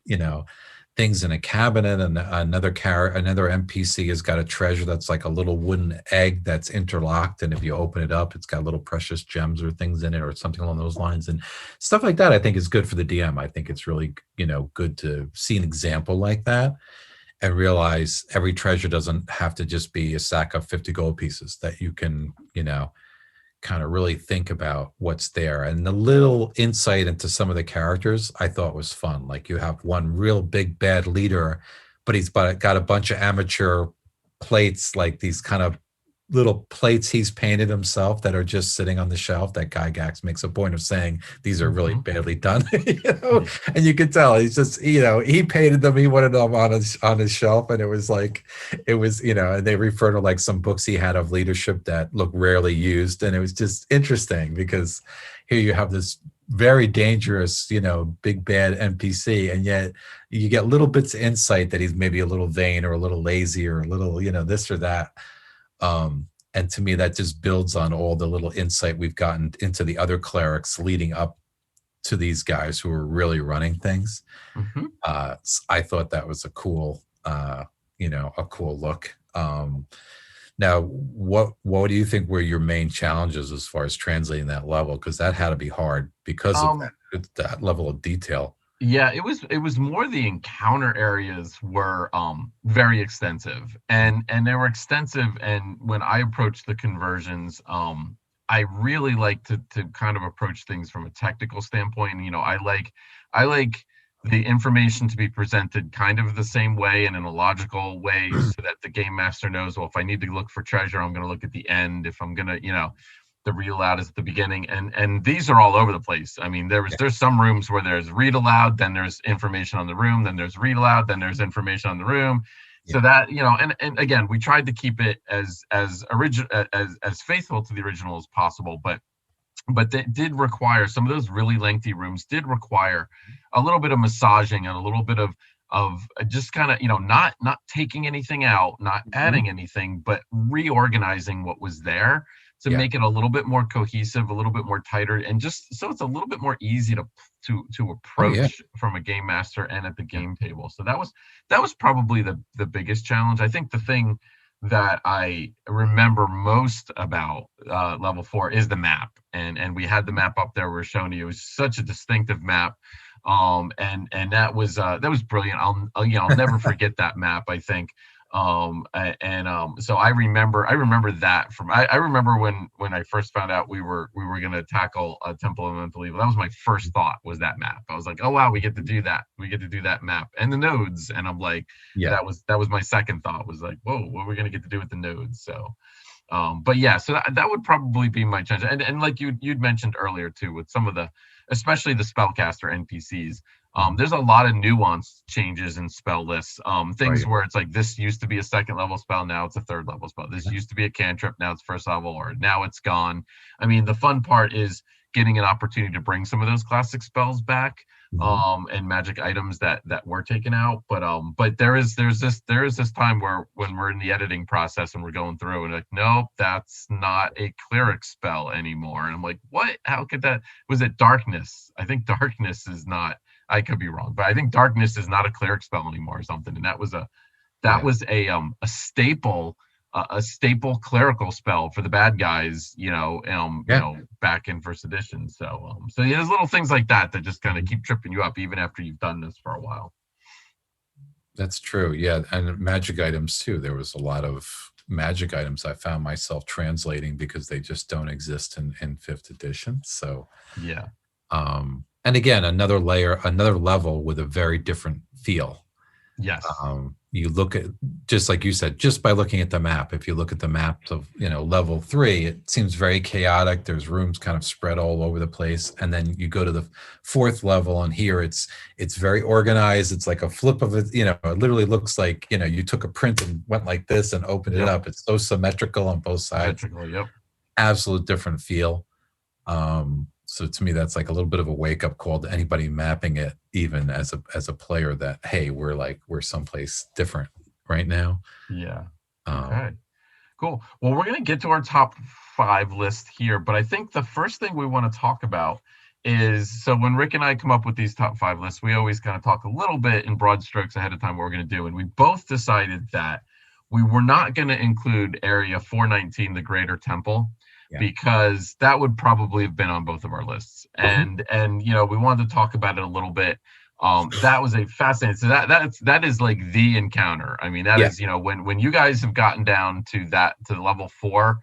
things in a cabinet, and another NPC has got a treasure that's like a little wooden egg that's interlocked, and if you open it up, it's got little precious gems or things in it, or something along those lines, and stuff like that. I think is good for the DM. I think it's really good to see an example like that and realize every treasure doesn't have to just be a sack of 50 gold pieces, that you can kind of really think about what's there. And the little insight into some of the characters I thought was fun. Like you have one real big bad leader, but he's got a bunch of amateur plates, like these kind of little plates he's painted himself that are just sitting on the shelf, that Gygax makes a point of saying these are really Mhm. badly done. Yeah. And you can tell he's just, he painted them, he wanted them on his shelf, and it was, and they refer to like some books he had of leadership that look rarely used, and it was just interesting because here you have this very dangerous, big bad NPC, and yet you get little bits of insight that he's maybe a little vain or a little lazy or a little, this or that. And to me, that just builds on all the little insight we've gotten into the other clerics leading up to these guys who are really running things. Mhm. I thought that was a cool look. Now, what do you think were your main challenges as far as translating that level? Because that had to be hard because of Um, that level of detail. yeah, it was more the encounter areas were very extensive, and they were extensive. And when I approached the conversions, I really like to kind of approach things from a technical standpoint. I like the information to be presented kind of the same way and in a logical way, so that the game master knows, well, if I need to look for treasure, I'm going to look at the end. If I'm going to, the read aloud is at the beginning, and these are all over the place. I mean, there's some rooms where there's read aloud, then there's information on the room, then there's read aloud, then there's information on the room. Yeah, So that, and again, we tried to keep it as original, as faithful to the original as possible, but that did require, some of those really lengthy rooms did require a little bit of massaging and a little bit of just kind of, not taking anything out, not mhm, adding anything, but reorganizing what was there to yeah. make it a little bit more cohesive, a little bit more tighter, and just so it's a little bit more easy to Oh yeah, approach from a game master and at the yeah, game table. So that was probably the biggest challenge. I think the thing that I remember most about level four is the map, and we had the map up there. We're showing you, it was such a distinctive map, and that was brilliant. I'll never forget that map. I think, So I remember that from I remember when I first found out we were going to tackle a Temple of Mental Evil. That was my first thought, was that map. I was like, oh wow, we get to do that. We get to do that map and the nodes. And I'm like, Yeah. that was my second thought, was like, whoa, what are we going to get to do with the nodes? So but yeah, so that would probably be my change. And like you'd mentioned earlier too, with some of the, especially the spellcaster NPCs, Mhm. there's a lot of nuanced changes in spell lists. Things Right. where it's like, this used to be a second level spell, now it's a third level spell. This used to be a cantrip, now it's first level, or now it's gone. I mean, the fun part is getting an opportunity to bring some of those classic spells back, Mhm. and magic items that were taken out. But there is this time where, when we're in the editing process and we're going through and like, nope, that's not a cleric spell anymore. And I'm like, what? How could that? Was it darkness? I think darkness is not. I could be wrong, but I think darkness is not a cleric spell anymore or something. And that was a that Yeah. was a staple, a staple clerical spell for the bad guys, Yeah. back in first edition. So yeah, there's little things like that that just kind of Mhm. keep tripping you up even after you've done this for a while. That's true. Yeah, and magic items too. There was a lot of magic items I found myself translating because they just don't exist in fifth edition. So, Yeah. and again, another layer, another level with a very different feel. Yes. You look at, just like you said, just by looking at the map, if you look at the maps of, level 3, it seems very chaotic. There's rooms kind of spread all over the place. And then you go to the fourth level, and here it's very organized. It's like a flip of it, it literally looks like, you took a print and went like this and opened it Yep. up. It's so symmetrical on both sides. Symmetrical. Yep. Absolute different feel. So to me, that's like a little bit of a wake up call to anybody mapping it, even as a player, that, hey, we're someplace different right now. Yeah. Um, Okay. Cool. Well, we're going to get to our top five list here, but I think the first thing we want to talk about is, so when Rick and I come up with these top five lists, we always kind of talk a little bit in broad strokes ahead of time what we're going to do. And we both decided that we were not going to include Area 419, the Greater Temple, yeah. because that would probably have been on both of our lists. Mhm. And we wanted to talk about it a little bit. That was a fascinating. So that is like the encounter. I mean, that Yeah. is, when you guys have gotten down to the level 4,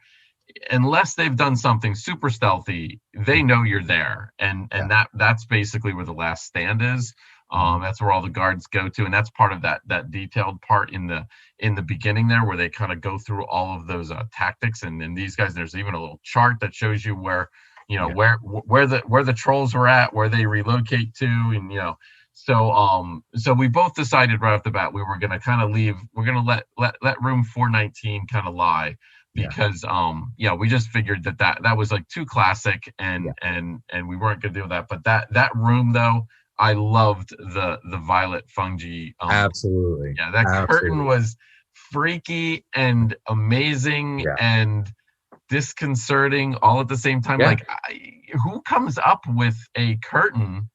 unless they've done something super stealthy, they know you're there, Yeah. and that's basically where the last stand is. Mhm. That's where all the guards go to, and that's part of that detailed part in the beginning there, where they kind of go through all of those tactics. And these guys, there's even a little chart that shows you where, Yeah. where the trolls were at, where they relocate to, and so we both decided right off the bat we were going to kind of we're going to let room 419 kind of lie, Yeah. because we just figured that was like too classic, Yeah. and we weren't going to do that. But that room, though, I loved the violet fungi. Absolutely. Yeah, that curtain Absolutely. was freaky and amazing Yeah. and disconcerting all at the same time. Yeah. Like, who comes up with a curtain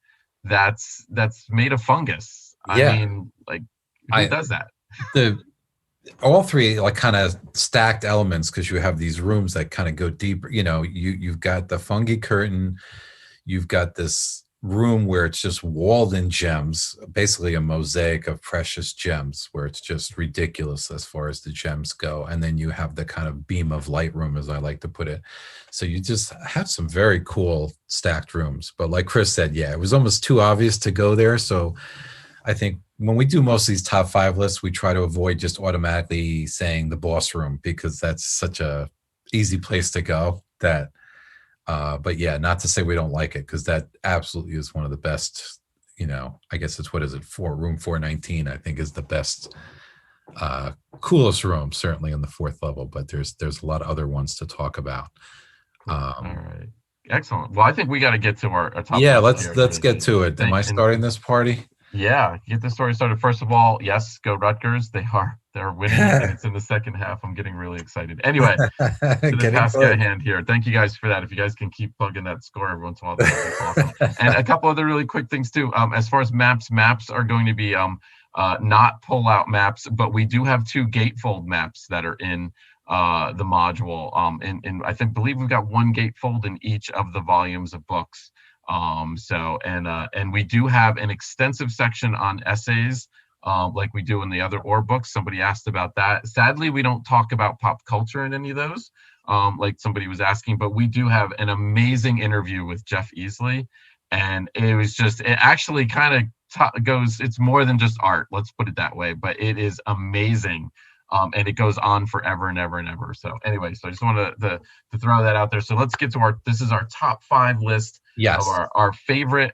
that's made of fungus? I Yeah. mean, like, who I does that? the all three like kind of stacked elements, because you have these rooms that kind of go deeper. You've got the fungi curtain, you've got this room where it's just walled in gems, basically a mosaic of precious gems, where it's just ridiculous as far as the gems go. And then you have the kind of beam of light room, as I like to put it. So you just have some very cool stacked rooms. But like Chris said, yeah, it was almost too obvious to go there. So I think when we do most of these top 5 lists, we try to avoid just automatically saying the boss room, because that's such a easy place to go. But yeah, not to say we don't like it, because that absolutely is one of the best. I guess it's, what is it, room 419, I think, is the best, coolest room, certainly in the 4th level. But there's a lot of other ones to talk about. Cool. All right. Excellent. Well, I think we got to get to our top Yeah, list let's here. let's get to it. Am I And starting this party? yeah, get the story started. First of all, yes, go Rutgers. They're winning, and it's in the second half. I'm getting really excited. Anyway, to the Getting task at good. hand here. Thank you guys for that. If you guys can keep plugging that score every once in a while, that'd be awesome. And a couple other really quick things too. As far as maps are going to be not pull-out maps, but we do have 2 gatefold maps that are in the module. And believe we've got 1 gatefold in each of the volumes of books. And we do have an extensive section on essays like we do in the other orb books. Somebody asked about that. Sadly, we don't talk about pop culture in any of those, like somebody was asking, but we do have an amazing interview with Jeff Easley. And it actually kind of goes, it's more than just art, let's put it that way, but it is amazing. And it goes on forever and ever and ever. So anyway, so I just wanted to throw that out there. So let's get to this is our top 5 list of Yes. our favorite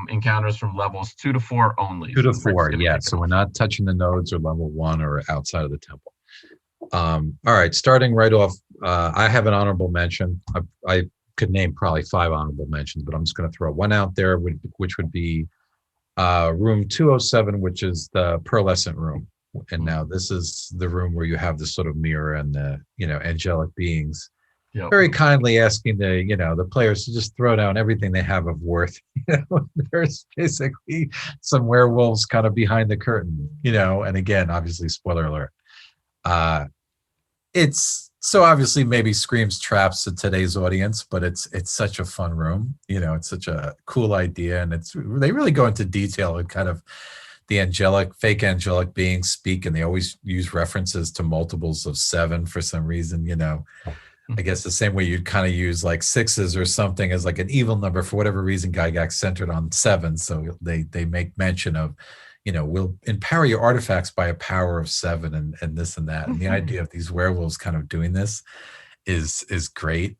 encounters from levels 2 to 4 only. 2 to So Rick's 4, gonna yeah. kick it So we're off. not touching the nodes or level 1 or outside of the temple. All right, starting right off, I have an honorable mention. I could name probably 5 honorable mentions, but I'm just going to throw one out there, which would be room 207, which is the pearlescent room. And now this is the room where you have this sort of mirror and the, angelic beings Yep. very kindly asking the players to just throw down everything they have of worth. There's basically some werewolves kind of behind the curtain, and again, obviously, spoiler alert. It's so obviously maybe screams traps to today's audience, but it's such a fun room. It's such a cool idea, and they really go into detail and kind of the fake angelic beings speak, and they always use references to multiples of 7 for some reason. I guess the same way you'd kind of use like 6s or something as like an evil number for whatever reason. Gygax centered on 7, so they make mention of, we'll empower your artifacts by a power of 7 and this and that. And the idea of these werewolves kind of doing this is great.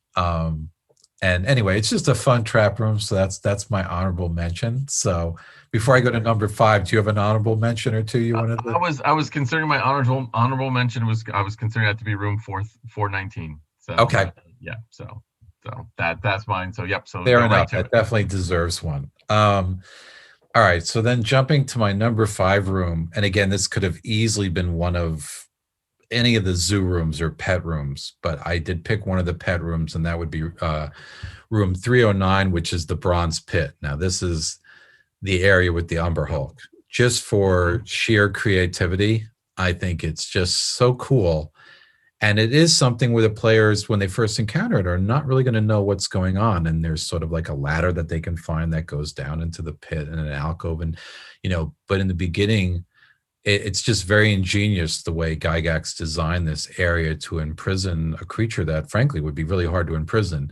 And anyway, it's just a fun trap room. So that's my honorable mention. So before I go to number 5, do you have an honorable mention or two you wanted to? I was considering my honorable mention I was considering that to be room 419. So Okay. yeah, so that's mine. So yep. So Fair go right enough. to That it. definitely deserves one. All right. So then jumping to my number 5 room, and again, this could have easily been one of any of the zoo rooms or pet rooms, but I did pick one of the pet rooms, and that would be room 309, which is the Bronze Pit. Now, this is the area with the Umber Hulk. Just for sheer creativity, I think it's just so cool. And it is something where the players, when they first encounter it, are not really going to know what's going on. And there's sort of like a ladder that they can find that goes down into the pit and an alcove. And, but in the beginning, it's just very ingenious the way Gygax designed this area to imprison a creature that, frankly, would be really hard to imprison.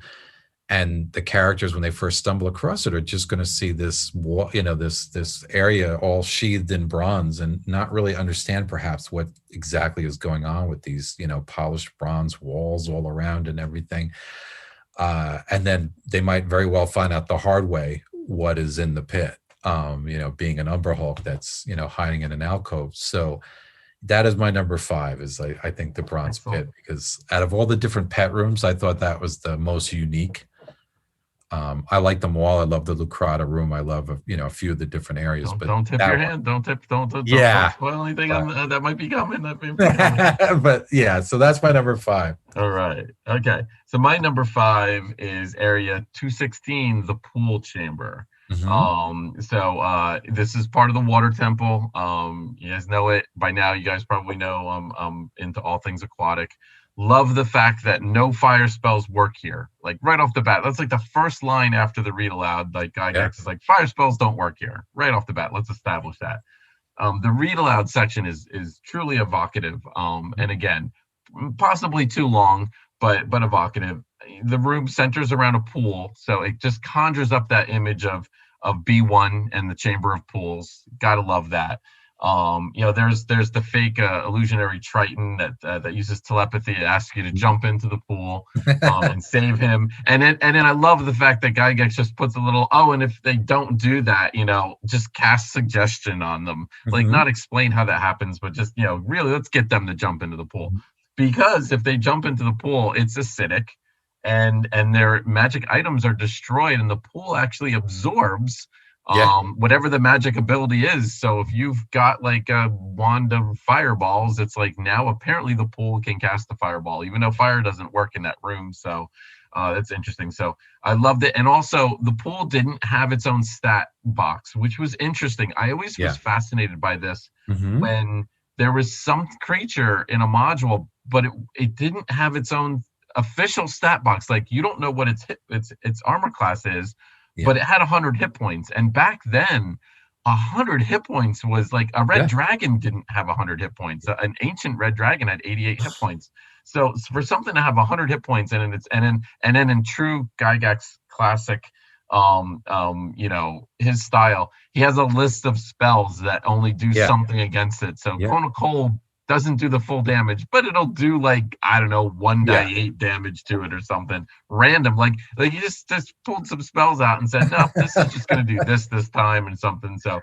And the characters, when they first stumble across it, are just going to see this wall, this area all sheathed in bronze, and not really understand perhaps what exactly is going on with these, polished bronze walls all around and everything. And then they might very well find out the hard way what is in the pit. Being an Umber Hulk that's hiding in an alcove. So that is my number 5. Is I think the Bronze Pit, because out of all the different pet rooms, I thought that was the most unique. I like them all. I love the Lucrata room. I love a few of the different areas. Don't tip your hand. Don't Yeah. spoil anything that might be coming. But yeah, so that's my number 5. All right. Okay. So my number 5 is area 216, the pool chamber. So this is part of the water temple. You guys know it by now. You guys probably know I'm into all things aquatic. Love the fact that no fire spells work here. Like right off the bat, that's like the first line after the read aloud. Like Gygax is like, fire spells don't work here. Right off the bat, let's establish that. The read aloud section is truly evocative. And again, possibly too long, but evocative. The room centers around a pool, so it just conjures up that image of B1 and the Chamber of Pools. Gotta love that. There's the fake illusionary Triton that uses telepathy to ask you to jump into the pool and save him. And then I love the fact that Gygax just puts a little, and if they don't do that, just cast suggestion on them. Like not explain how that happens, but just, really let's get them to jump into the pool. Because if they jump into the pool, it's acidic and their magic items are destroyed, and the pool actually absorbs whatever the magic ability is. So if you've got like a wand of fireballs, it's like now apparently the pool can cast the fireball, even though fire doesn't work in that room. So that's interesting. So I loved it. And also the pool didn't have its own stat box, which was interesting. I always was fascinated by this when there was some creature in a module, but it didn't have its own official stat box. Like you don't know what its armor class is, but it had 100 hit points. And back then, 100 hit points was like a red Yeah. dragon didn't have 100 hit points. An ancient red dragon had 88 hit points. So for something to have 100 hit points and then in true Gygax classic, his style, he has a list of spells that only do Yeah. something against it. So Yeah. Cone of Cold doesn't do the full damage, but it'll do like, I don't know, one Yeah. die 8 damage to it or something random. Like you just pulled some spells out and said, no, this is just gonna do this time and something. So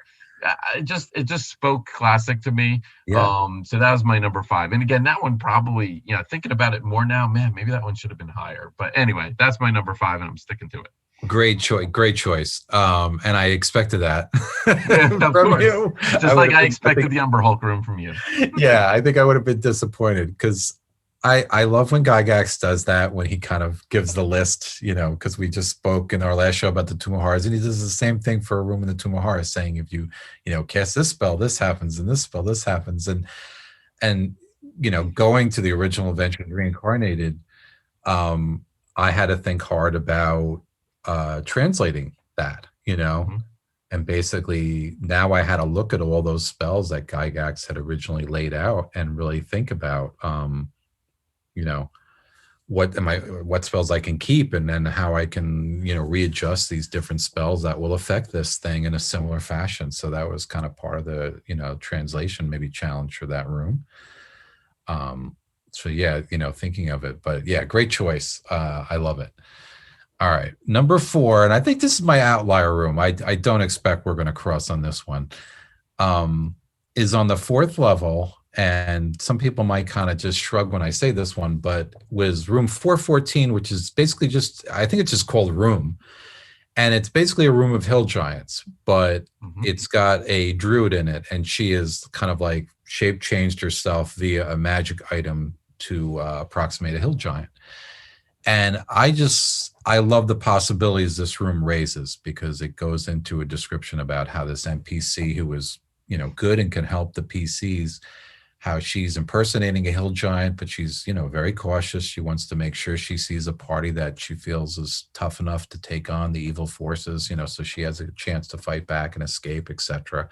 it just spoke classic to me. Yeah. So that was my number 5. And again, that one probably, thinking about it more now, man, maybe that one should have been higher. But anyway, that's my number 5, and I'm sticking to it. Great choice. Great choice. And I expected that Yeah, of from course. you. Just like I expected the Umber Hulk room from you. Yeah, I think I would have been disappointed because I love when Gygax does that, when he kind of gives the list, because we just spoke in our last show about the Tomb of Horrors, and he does the same thing for a room in the Tomb of Horrors, saying if you, cast this spell, this happens, and this spell, this happens. And going to the original Adventures Reincarnated, I had to think hard about translating that, Mm-hmm. and basically now I had to look at all those spells that Gygax had originally laid out and really think about, you know, what spells I can keep, and then how I can, readjust these different spells that will affect this thing in a similar fashion. So that was kind of part of the, translation, maybe challenge for that room. So yeah, thinking of it, but yeah, great choice. I love it. All right, number 4, and I think this is my outlier room. I don't expect we're going to cross on this one. Is on the 4th level, and some people might kind of just shrug when I say this one, but was room 414, which is basically I think it's just called room, and it's basically a room of hill giants, but Mm-hmm. it's got a druid in it, and she is kind of like shape changed herself via a magic item to approximate a hill giant. And I love the possibilities this room raises, because it goes into a description about how this NPC, who is, good and can help the PCs, how she's impersonating a hill giant, but she's, very cautious. She wants to make sure she sees a party that she feels is tough enough to take on the evil forces, so she has a chance to fight back and escape, etc.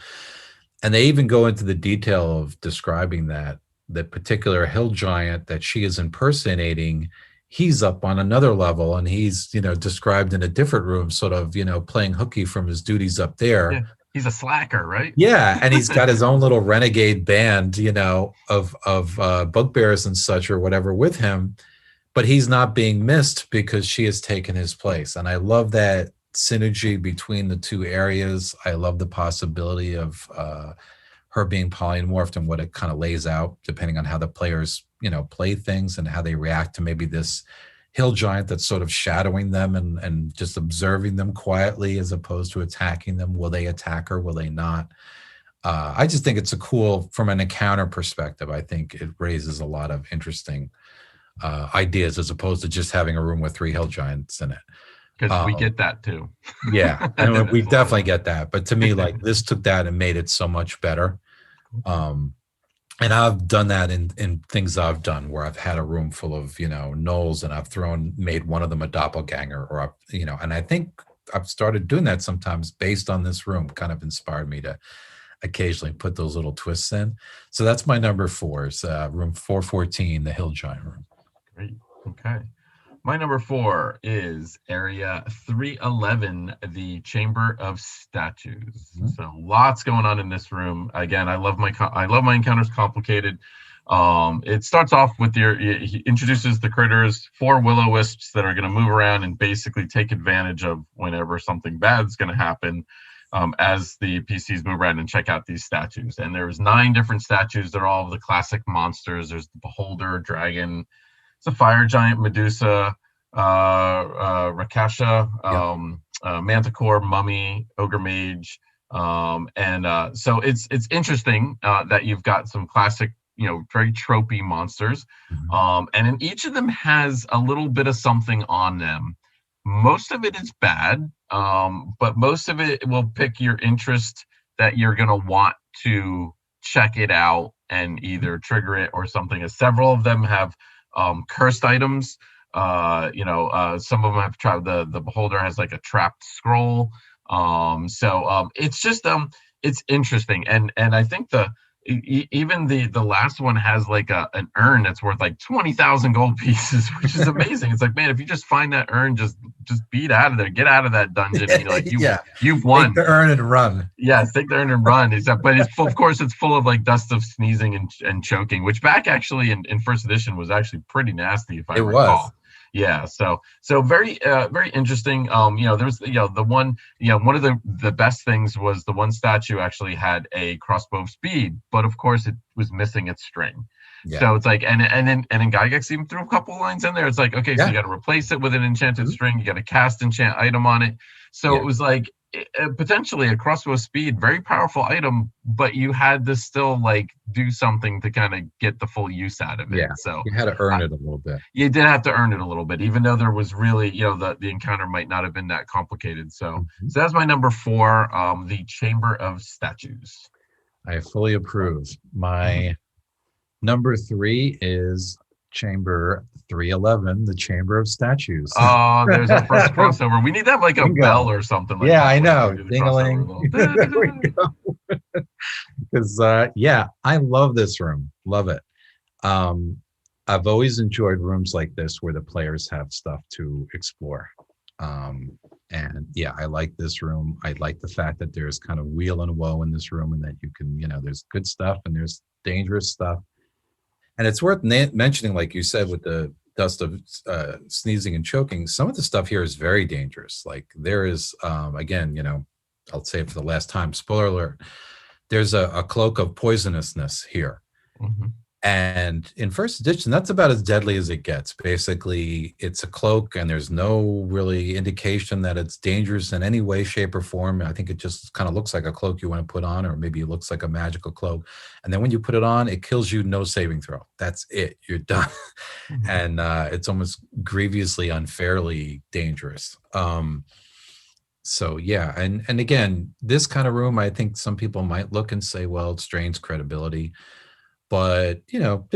And they even go into the detail of describing that the particular hill giant that she is impersonating, he's up on another level, and he's, described in a different room, sort of, playing hooky from his duties up there. Yeah, he's a slacker, right? Yeah, and he's got his own little renegade band, of bugbears and such or whatever with him, but he's not being missed because she has taken his place. And I love that synergy between the two areas. I love the possibility of her being polymorphed and what it kind of lays out, depending on how the players, play things and how they react to maybe this hill giant that's sort of shadowing them and just observing them quietly as opposed to attacking them. Will they attack her? Will they not? I just think it's a cool, from an encounter perspective, I think it raises a lot of interesting ideas, as opposed to just having a room with 3 hill giants in it. Because we get that too. Yeah, and we definitely get that. But to me, like, this took that and made it so much better. And I've done that in things I've done, where I've had a room full of, gnolls, and I've made one of them a doppelganger, or and I think I've started doing that sometimes based on this room. Kind of inspired me to occasionally put those little twists in. So that's my number 4, is room 414, the hill giant room. Great. Okay. My number 4 is area 311, the Chamber of Statues. Mm-hmm. So lots going on in this room. Again, I love my encounters complicated. It starts off with he introduces the critters, 4 will-o-wisps that are going to move around and basically take advantage of whenever something bad's going to happen, as the PCs move around and check out these statues. And there's 9 different statues. They're all of the classic monsters. There's the Beholder, Dragon. It's a fire giant, Medusa, Rakasha, Manticore, Mummy, Ogre Mage, and so it's interesting that you've got some classic, very tropey monsters, and in each of them has a little bit of something on them. Most of it is bad, but most of it will pick your interest, that you're gonna want to check it out and either trigger it or something. As several of them have cursed items. Some of them have tried. The Beholder has like a trapped scroll. So it's just it's interesting, and I think even the last one has like an urn that's worth like 20,000 gold pieces, which is amazing. It's like, man, if you just find that urn, just beat out of there, get out of that dungeon, and Yeah, you've take won. the urn and run. Yeah, take the urn and run. But it's full, of course, it's full of like dust of sneezing and choking, which back actually in first edition was actually pretty nasty, if I It was. recall. Yeah, so very very interesting. There's the one, one of the best things was the one statue actually had a crossbow speed, but of course it was missing its string. Yeah. So it's like, and then Gygax even threw a couple lines in there. It's like, okay, so Yeah. you got to replace it with an enchanted Mhm. string. You got to cast enchant item on it. So Yeah. it was like potentially a crossbow speed, very powerful item, but you had to still like do something to kind of get the full use out of it. Yeah. So You had to earn it a little bit. you did have to earn it a little bit, even though there was really, the encounter might not have been that complicated. So Mhm. so that's my number 4, the Chamber of Statues. I fully approve. My number 3 is Chamber 311, the Chamber of Statues. Oh, there's our first crossover. We need to have like a Bingo. bell or something like Yeah, that. I know. We do the Ding-a-ling. crossover There we little. go. Because yeah, I love this room. Love it. I've always enjoyed rooms like this where the players have stuff to explore. And yeah, I like this room. I like the fact that there's kind of wheel and woe in this room, and that you can, there's good stuff and there's dangerous stuff. And it's worth mentioning, like you said, with the dust of sneezing and choking, some of the stuff here is very dangerous. Like there is, again, I'll say it for the last time, spoiler alert, there's a cloak of poisonousness here. Mhm. And in first edition, that's about as deadly as it gets. Basically, it's a cloak, and there's no really indication that it's dangerous in any way, shape, or form. I think it just kind of looks like a cloak you want to put on, or maybe it looks like a magical cloak. And then when you put it on, it kills you, no saving throw. That's it. You're done. Mhm. And it's almost grievously, unfairly dangerous. So yeah, and again, this kind of room, I think some people might look and say, well, it strains credibility. But you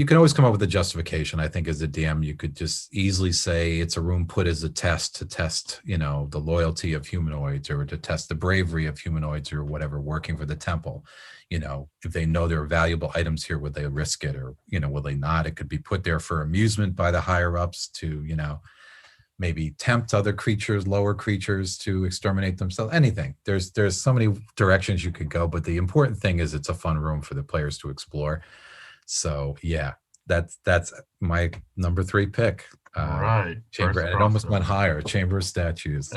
can always come up with a justification. I think as a DM, you could just easily say it's a room put as a test to test, the loyalty of humanoids, or to test the bravery of humanoids, or whatever, working for the temple. If they know there are valuable items here, would they risk it, or will they not? It could be put there for amusement by the higher ups to maybe tempt other creatures, lower creatures, to exterminate themselves. Anything. There's so many directions you could go, but the important thing is it's a fun room for the players to explore. So yeah, that's my number 3 pick. All right. Chamber, First and it almost crossover. went higher. Chamber of Statues.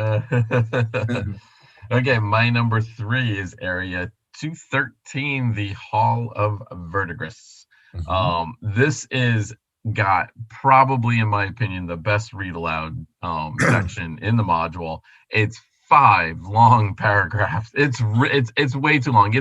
Okay, my number 3 is Area 213, the Hall of Verdigris. Mhm. This is got probably, in my opinion, the best read aloud section in the module. It's 5 long paragraphs. It's way too long.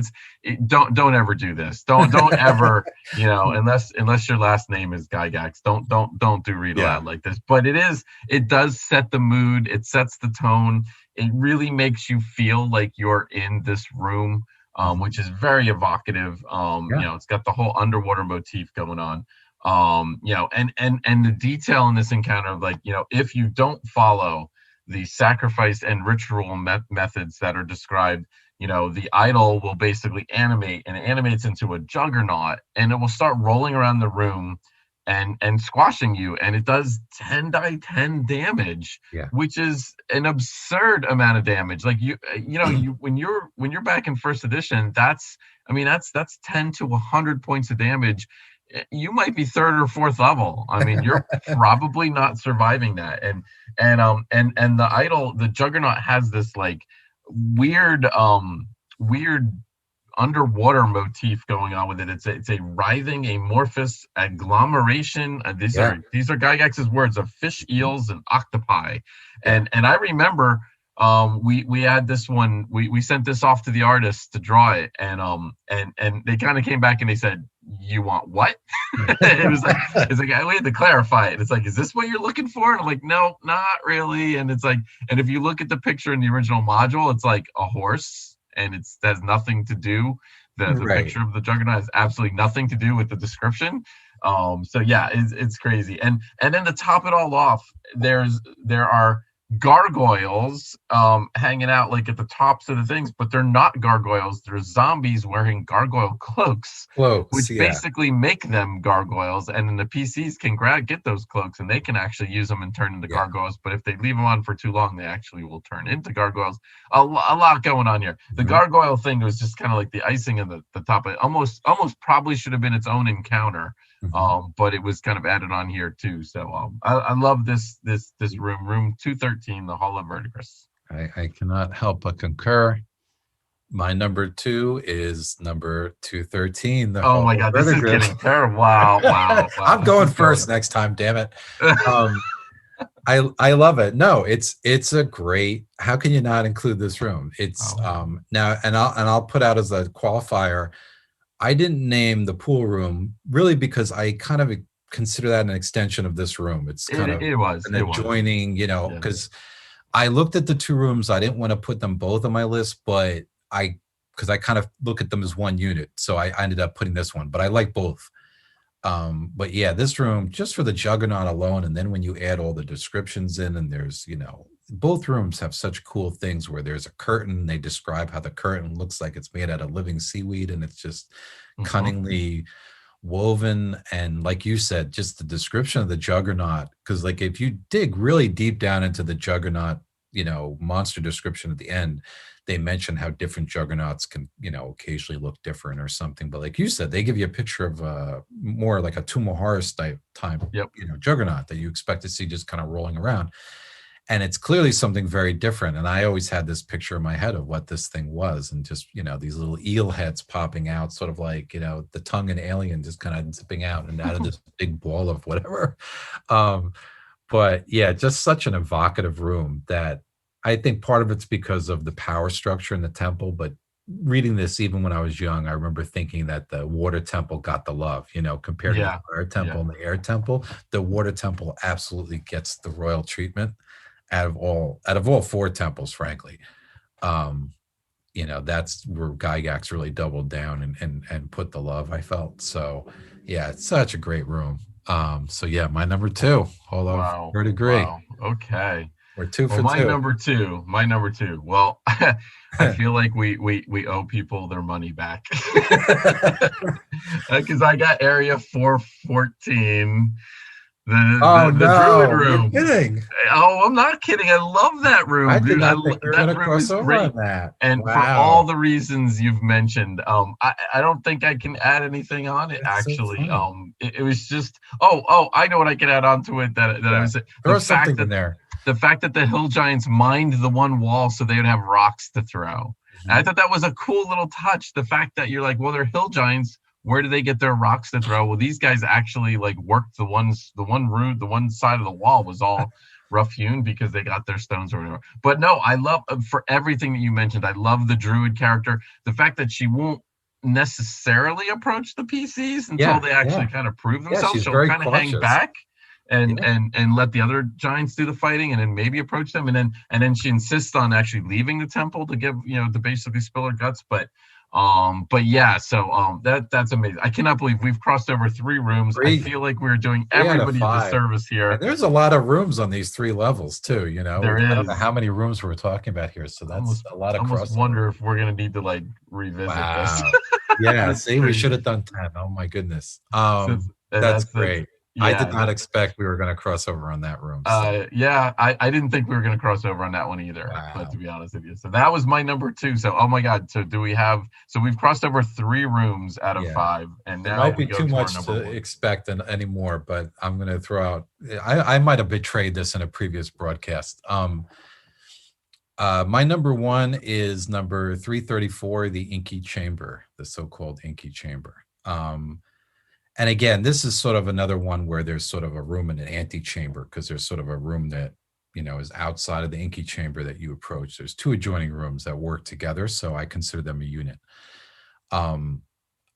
Don't ever do this. Don't ever, unless your last name is Gygax, don't do read Yeah. aloud like this. But it does set the mood. It sets the tone. It really makes you feel like you're in this room, which is very evocative. Yeah. It's got the whole underwater motif going on. And the detail in this encounter of, like, if you don't follow the sacrifice and ritual methods that are described, the idol will basically animate, and it animates into a juggernaut, and it will start rolling around the room and squashing you, and it does 10 die 10 damage, Yeah. which is an absurd amount of damage. Like, when you're back in first edition, that's 10 to 100 points of damage. You might be 3rd or 4th level. I mean, you're probably not surviving that. And the idol, the juggernaut, has this like weird underwater motif going on with it. It's a writhing amorphous agglomeration. These Yeah. are Gygax's words, of fish, eels, and octopi. Yeah. And I remember we had this one, we sent this off to the artists to draw it, and they kind of came back and they said, you want what? It's like we had to clarify it. It's like, is this what you're looking for? And I'm like, no, not really. And it's like, and if you look at the picture in the original module, it's like a horse, and it has nothing to do. The Right. picture of the juggernaut has absolutely nothing to do with the description. So yeah, it's crazy. And then to top it all off, there are gargoyles hanging out like at the tops of the things, but they're not gargoyles. They're zombies wearing gargoyle cloaks, Close, which yeah. basically make them gargoyles. And then the PCs can get those cloaks and they can actually use them and turn into Yeah. gargoyles. But if they leave them on for too long, they actually will turn into gargoyles. A lot going on here. The Mhm. gargoyle thing was just kind of like the icing of the top. It almost probably should have been its own encounter, Mhm. but it was kind of added on here too. So I love this room 213, the Hall of Verdigris. I cannot help but concur. My number two is number 213, the Oh Hall my of God, this is Verdigris. getting terrible. Wow, wow, wow. I'm This going is first going. next time, damn it. Um, I love it. No, it's a great. How can you not include this room? It's Oh, now, and I'll put out as a qualifier. I didn't name the pool room really because I kind of consider that an extension of this room. It's kind of an it was. adjoining, Yeah. because I looked at the two rooms. I didn't want to put them both on my list, but because I kind of look at them as one unit. So I ended up putting this one, but I like both. But yeah, this room, just for the Juggernaut alone, and then when you add all the descriptions in, and there's, both rooms have such cool things where there's a curtain. They describe how the curtain looks like it's made out of living seaweed, and it's just Hmm. cunningly woven. And like you said, just the description of the Juggernaut, because like if you dig really deep down into the Juggernaut, monster description at the end, they mention how different juggernauts can, occasionally look different or something. But like you said, they give you a picture of more like a Tomb of Horrors type, Yep. juggernaut that you expect to see just kind of rolling around. And it's clearly something very different. And I always had this picture in my head of what this thing was, and just, these little eel heads popping out, sort of like, the tongue in Alien just kind of zipping out and out of this big ball of whatever. Um, but yeah, just such an evocative room that I think part of it's because of the power structure in the temple. But reading this, even when I was young, I remember thinking that the water temple got the love, compared to the Yeah. fire temple Yeah. and the air temple. The water temple absolutely gets the royal treatment out of all four temples, frankly. Um, that's where Gygax really doubled down and put the love, I felt. So yeah, it's such a great room. So yeah, my number two, Hall of Wow. Verdigris. Wow. Okay. We're two Well, for two. my number two. Well, I feel like we owe people their money back because I got Area 414, Oh the Druid no, you're room. kidding. Oh, I'm not kidding. I love that I room, did dude. not think we were That gonna room cross is over great, on that. and for all Wow. the reasons you've mentioned, I don't think I can add anything on it. That's so Actually, funny. it was just oh, I know what I can add onto it. That I Yeah. was Throw something in there. the fact that the hill giants mined the one wall so they would have rocks to throw. And I Mhm. thought that was a cool little touch. The fact that you're like, well, they're hill giants. Where do they get their rocks to throw? Well, these guys actually like worked the one side of the wall was all rough hewn because they got their stones or whatever. But no, I love for everything that you mentioned. I love the druid character. The fact that she won't necessarily approach the PCs until Yeah, they yeah. actually kind of prove Yeah, themselves. she's She'll very kind of hang cautious. back and Yeah. let the other giants do the fighting and then maybe approach them and then she insists on actually leaving the temple to give to basically spill her guts. But yeah, so that's amazing. I cannot believe we've crossed over three rooms. I Three feel like we're doing 3 out of everybody a 5. disservice And here. there's a lot of rooms on these 3 levels too, There I don't know is. how many rooms we're talking about here, so that's almost a lot of almost crossover. wonder if we're gonna need to like revisit this. Wow. Yeah, It's see, we should crazy. have done 10. Oh my goodness. Since and That's that's great. I did yeah, not expect we were gonna cross over on that room, so yeah, I didn't think we were going to cross over on that one either, but to wow. be honest with you. So that was my number two. So, oh my God. So we've crossed over three rooms out of Yeah. five. And It now might we be go too to our much to number one. expect anymore, but I'm gonna throw out I might have betrayed this in a previous broadcast. My number one is number 334, the Inky Chamber, the so-called Inky Chamber. And again, this is sort of another one where there's sort of a room in an antechamber because there's sort of a room that, is outside of the Inky Chamber that you approach. There's two adjoining rooms that work together, so I consider them a unit. Um,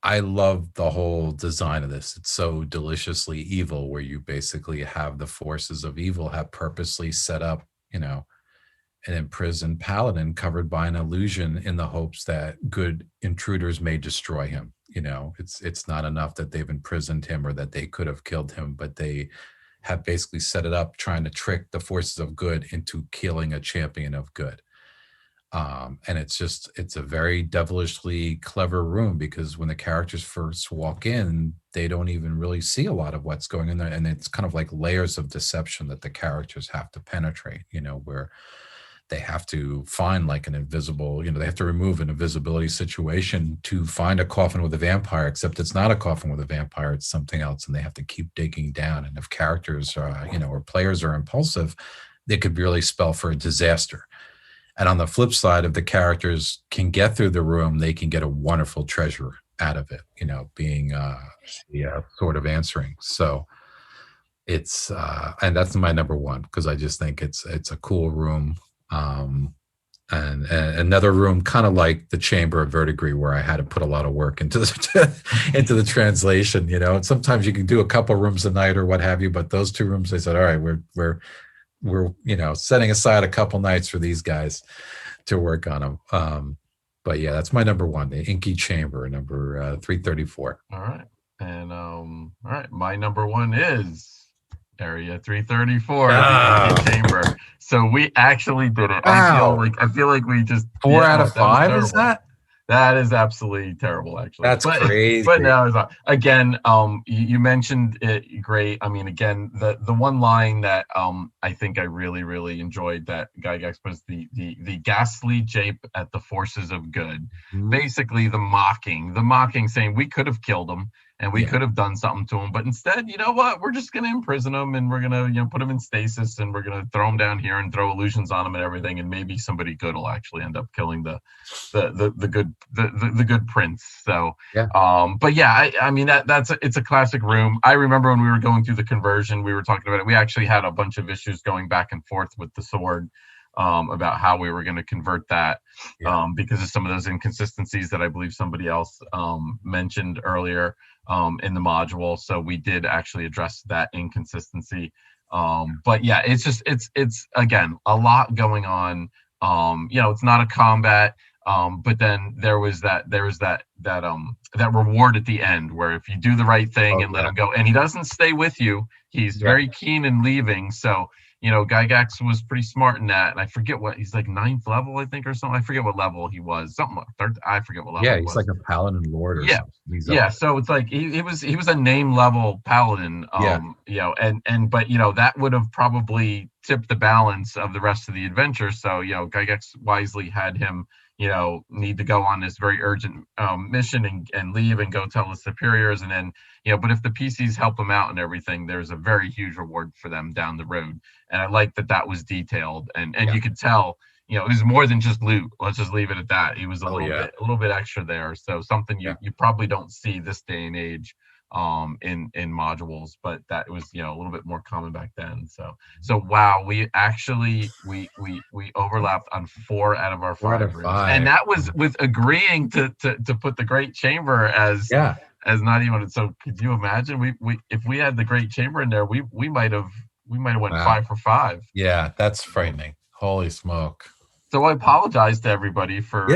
I love the whole design of this. It's so deliciously evil, where you basically have the forces of evil have purposely set up, an imprisoned paladin covered by an illusion in the hopes that good intruders may destroy him. It's not enough that they've imprisoned him or that they could have killed him, but they have basically set it up trying to trick the forces of good into killing a champion of good. And it's a very devilishly clever room, because when the characters first walk in, they don't even really see a lot of what's going in there, and it's kind of like layers of deception that the characters have to penetrate, where they have to find like an invisible, they have to remove an invisibility situation to find a coffin with a vampire, except it's not a coffin with a vampire, it's something else, and they have to keep digging down. And if characters or players are impulsive, they could really spell for a disaster. And on the flip side, if the characters can get through the room, they can get a wonderful treasure out of it, being the sort of answering. So it's and that's my number one, because I just think it's a cool room. And another room, kind of like the Chamber of Verdigris, where I had to put a lot of work into the translation. And sometimes you can do a couple rooms a night or what have you, but those two rooms, they said, all right, we're setting aside a couple nights for these guys to work on them. But yeah, that's my number one, the Inky Chamber, number 334. All right. And all right, my number one is Area 334, the Inky Chamber. So we actually did it. Wow. I feel like we just 4 out of 5 is that? That is absolutely terrible, actually. That's crazy. But no, again, you mentioned it great. I mean, again, the one line that I think I really, really enjoyed that Gygax was the ghastly jape at the forces of good. Mm-hmm. Basically, the mocking, saying we could have killed him and we could have done something to him, but instead, you know what? We're just going to imprison him, and we're going to put him in stasis, and we're going to throw him down here and throw illusions on him and everything, and maybe somebody good will actually end up killing the good prince. So yeah. But yeah, I mean it's a classic room. I remember when we were going through the conversion, we were talking about it. We actually had a bunch of issues going back and forth with the sword about how we were going to convert that because of some of those inconsistencies that I believe somebody else mentioned earlier in the module. So we did actually address that inconsistency. But yeah, it's again a lot going on. It's not a combat. But then there was that reward at the end, where if you do the right thing and let him go, and he doesn't stay with you, he's very keen in leaving. So Gygax was pretty smart in that, and I forget what he's like 9th level, I think, or something. I forget what level he was. Something like third. I forget what level. Yeah, he's like a paladin lord or something. Yeah. So it's like he was a name level paladin. But that would have probably tipped the balance of the rest of the adventure. So Gygax wisely had him need to go on this very urgent mission and leave and go tell his superiors, and then but if the PCs help them out and everything, there's a very huge reward for them down the road. And I like that was detailed, and you could tell it was more than just loot. Let's just leave it at that. He was a little bit extra there, so something you probably don't see this day and age in modules, but that was a little bit more common back then. So wow, we actually we overlapped on 4 out of our 5 rooms, and that was with agreeing to put the Great Chamber as not even. So could you imagine we if we had the Great Chamber in there, we might have went 5 for 5. Yeah, that's frightening. Holy smoke. So I apologize to everybody for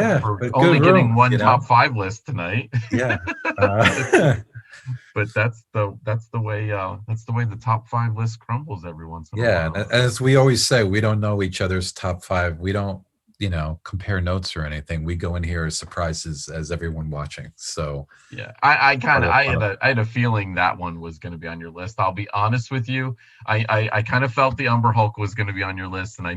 only getting one top 5 list tonight. Yeah. But that's the way the top 5 list crumbles every once in a while. Yeah, as we always say, we don't know each other's top 5. We don't compare notes or anything. We go in here as surprises as everyone watching. So yeah, I had a feeling that one was going to be on your list. I'll be honest with you. I kind of felt the Umber Hulk was going to be on your list, and I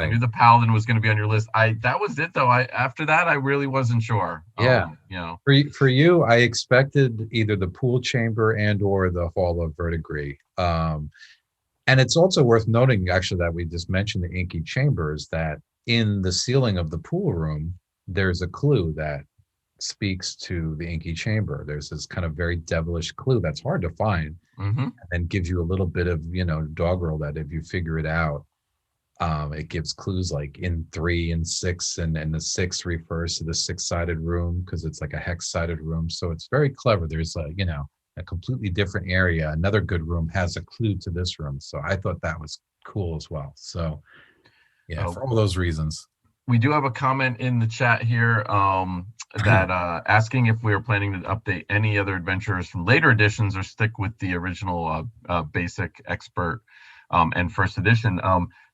knew the Paladin was going to be on your list. That was it though. After that I really wasn't sure. Yeah. For you, I expected either the Pool Chamber and or the Hall of Verdigris. And it's also worth noting actually that we just mentioned the Inky Chambers, that in the ceiling of the pool room, there's a clue that speaks to the Inky Chamber. There's this kind of very devilish clue that's hard to find, and gives you a little bit of, doggerel that if you figure it out, it gives clues like in 3 and 6, and the 6 refers to the 6-sided room because it's like a hex-sided room. So it's very clever. There's a completely different area. Another good room has a clue to this room. So I thought that was cool as well. So yeah, for all those reasons. We do have a comment in the chat here that asking if we are planning to update any other adventurers from later editions or stick with the original basic expert and first edition.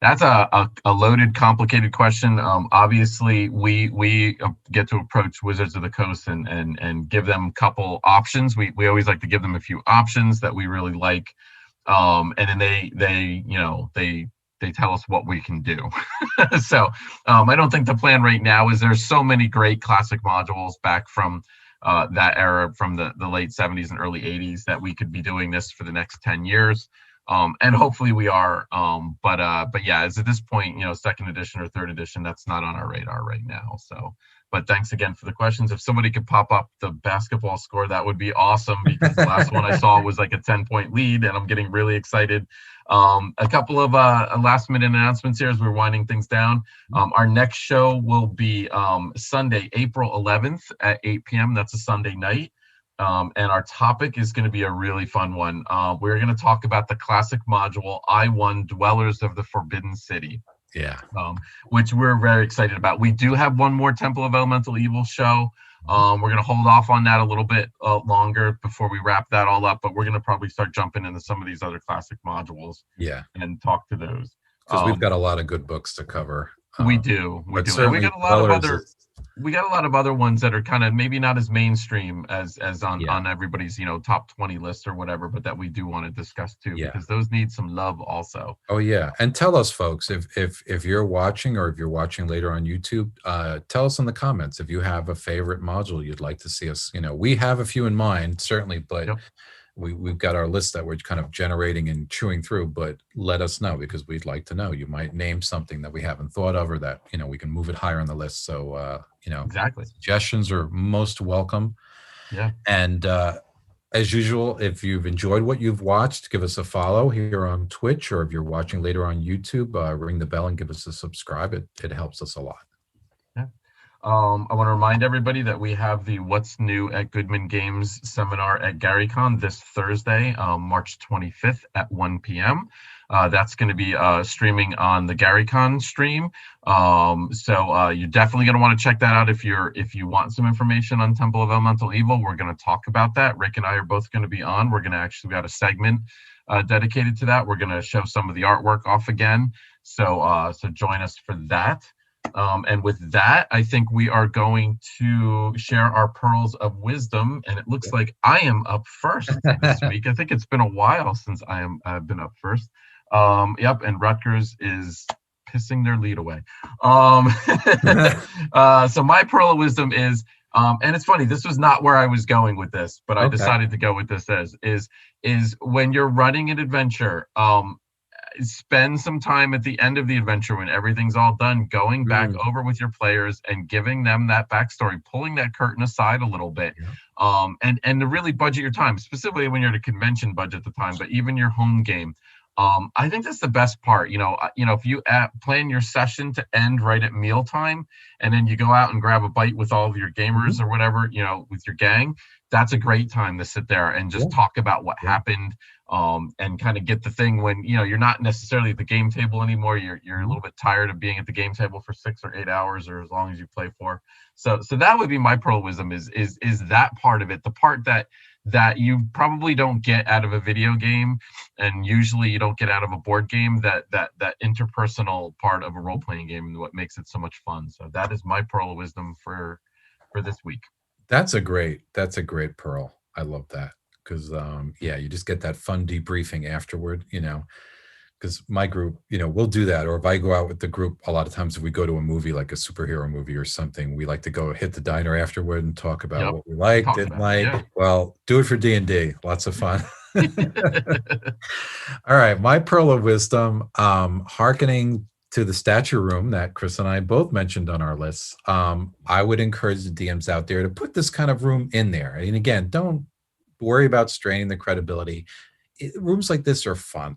That's a loaded, complicated question. Obviously, we get to approach Wizards of the Coast and give them a couple options. We always like to give them a few options that we really like, and then they tell us what we can do. So I don't think the plan right now is there's so many great classic modules back from that era, from the late 70s and early 80s, that we could be doing this for the next 10 years. And hopefully we are. But yeah, as at this point, second edition or third edition, that's not on our radar right now. So, but thanks again for the questions. If somebody could pop up the basketball score, that would be awesome, because the last one I saw was like a 10-point lead, and I'm getting really excited. A couple of last minute announcements here as we're winding things down. Our next show will be Sunday, April 11th at 8 p.m. That's a Sunday night. And our topic is going to be a really fun one. We're going to talk about the classic module I-1 Dwellers of the Forbidden City. Yeah. Which we're very excited about. We do have one more Temple of Elemental Evil show. We're going to hold off on that a little bit longer before we wrap that all up, but we're going to probably start jumping into some of these other classic modules. Yeah. And talk to those. Because we've got a lot of good books to cover. We do. And we got a lot of other ones that are kind of maybe not as mainstream as on everybody's top 20 list or whatever, but that we do want to discuss too, because those need some love also. Oh yeah, and tell us, folks, if you're watching, or if you're watching later on YouTube, tell us in the comments if you have a favorite module you'd like to see us. We have a few in mind, certainly, but we've got our list that we're kind of generating and chewing through, but let us know, because we'd like to know. You might name something that we haven't thought of, or that we can move it higher on the list. So exactly, suggestions are most welcome. Yeah. And as usual, if you've enjoyed what you've watched, give us a follow here on Twitch, or if you're watching later on YouTube, ring the bell and give us a subscribe. It helps us a lot. I want to remind everybody that we have the What's New at Goodman Games seminar at GaryCon this Thursday, March 25th at 1 p.m. That's going to be streaming on the GaryCon stream. So you're definitely going to want to check that out if you want some information on Temple of Elemental Evil. We're going to talk about that. Rick and I are both going to be on. We're going to actually got a segment dedicated to that. We're going to show some of the artwork off again. So join us for that. And with that, I think we are going to share our pearls of wisdom. And it looks like I am up first this week. I think it's been a while since I've been up first. Yep, and Rutgers is pissing their lead away. So my pearl of wisdom is, and it's funny, this was not where I was going with this, but I decided to go with this as is when you're running an adventure, spend some time at the end of the adventure when everything's all done, going back over with your players and giving them that backstory, pulling that curtain aside a little bit, and to really budget your time, specifically when you're at a convention, budget the time, but even your home game. I think that's the best part. If you plan your session to end right at mealtime, and then you go out and grab a bite with all of your gamers or whatever, with your gang, that's a great time to sit there and just talk about what happened, and kind of get the thing when you're not necessarily at the game table anymore. You're a little bit tired of being at the game table for 6 or 8 hours, or as long as you play for. So that would be my pearl of wisdom, is that part of it, the part that you probably don't get out of a video game, and usually you don't get out of a board game, that interpersonal part of a role-playing game, and what makes it so much fun. So that is my pearl of wisdom for this week. That's a great pearl. I love that, because you just get that fun debriefing afterward, because my group, we'll do that. Or if I go out with the group, a lot of times if we go to a movie, like a superhero movie or something, we like to go hit the diner afterward and talk about what we liked, didn't like. Yeah. Well, do it for D&D. Lots of fun. All right. My pearl of wisdom, hearkening to the stature room that Chris and I both mentioned on our lists, I would encourage the DMs out there to put this kind of room in there. And again, don't worry about straining the credibility. Rooms like this are fun,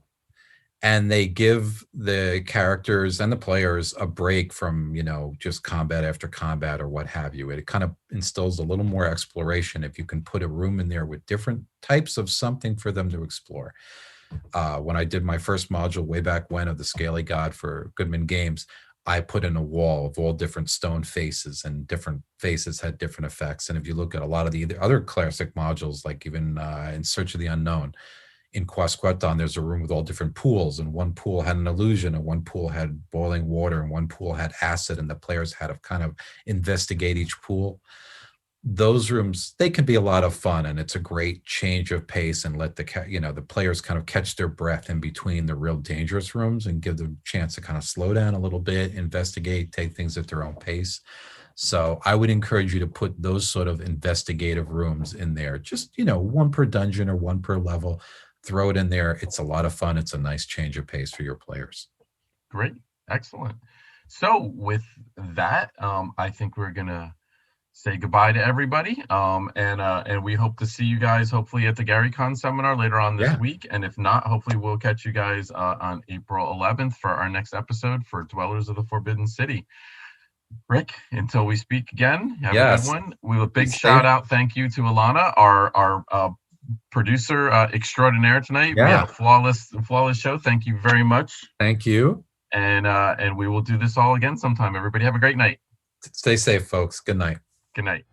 and they give the characters and the players a break from, just combat after combat or what have you. It kind of instills a little more exploration if you can put a room in there with different types of something for them to explore. When I did my first module way back when of the Scaly God for Goodman Games, I put in a wall of all different stone faces, and different faces had different effects. And if you look at a lot of the other classic modules, like even in Search of the Unknown, in Quasqueton, there's a room with all different pools, and one pool had an illusion, and one pool had boiling water, and one pool had acid, and the players had to kind of investigate each pool. Those rooms, they can be a lot of fun, and it's a great change of pace, and let the players kind of catch their breath in between the real dangerous rooms, and give them a chance to kind of slow down a little bit, investigate, take things at their own pace. So I would encourage you to put those sort of investigative rooms in there, just one per dungeon or one per level. Throw it in there. It's a lot of fun. It's a nice change of pace for your players. Great. Excellent. So with that, I think we're gonna say goodbye to everybody. And we hope to see you guys hopefully at the GaryCon seminar later on this week. And if not, hopefully we'll catch you guys on April 11th for our next episode for Dwellers of the Forbidden City. Rick, until we speak again, have a good one. We have a big shout out. Thank you to Alana, our producer extraordinaire tonight. We had a flawless show. Thank you very much. Thank you. And we will do this all again sometime. Everybody have a great night. Stay safe, folks. Good night. Good night.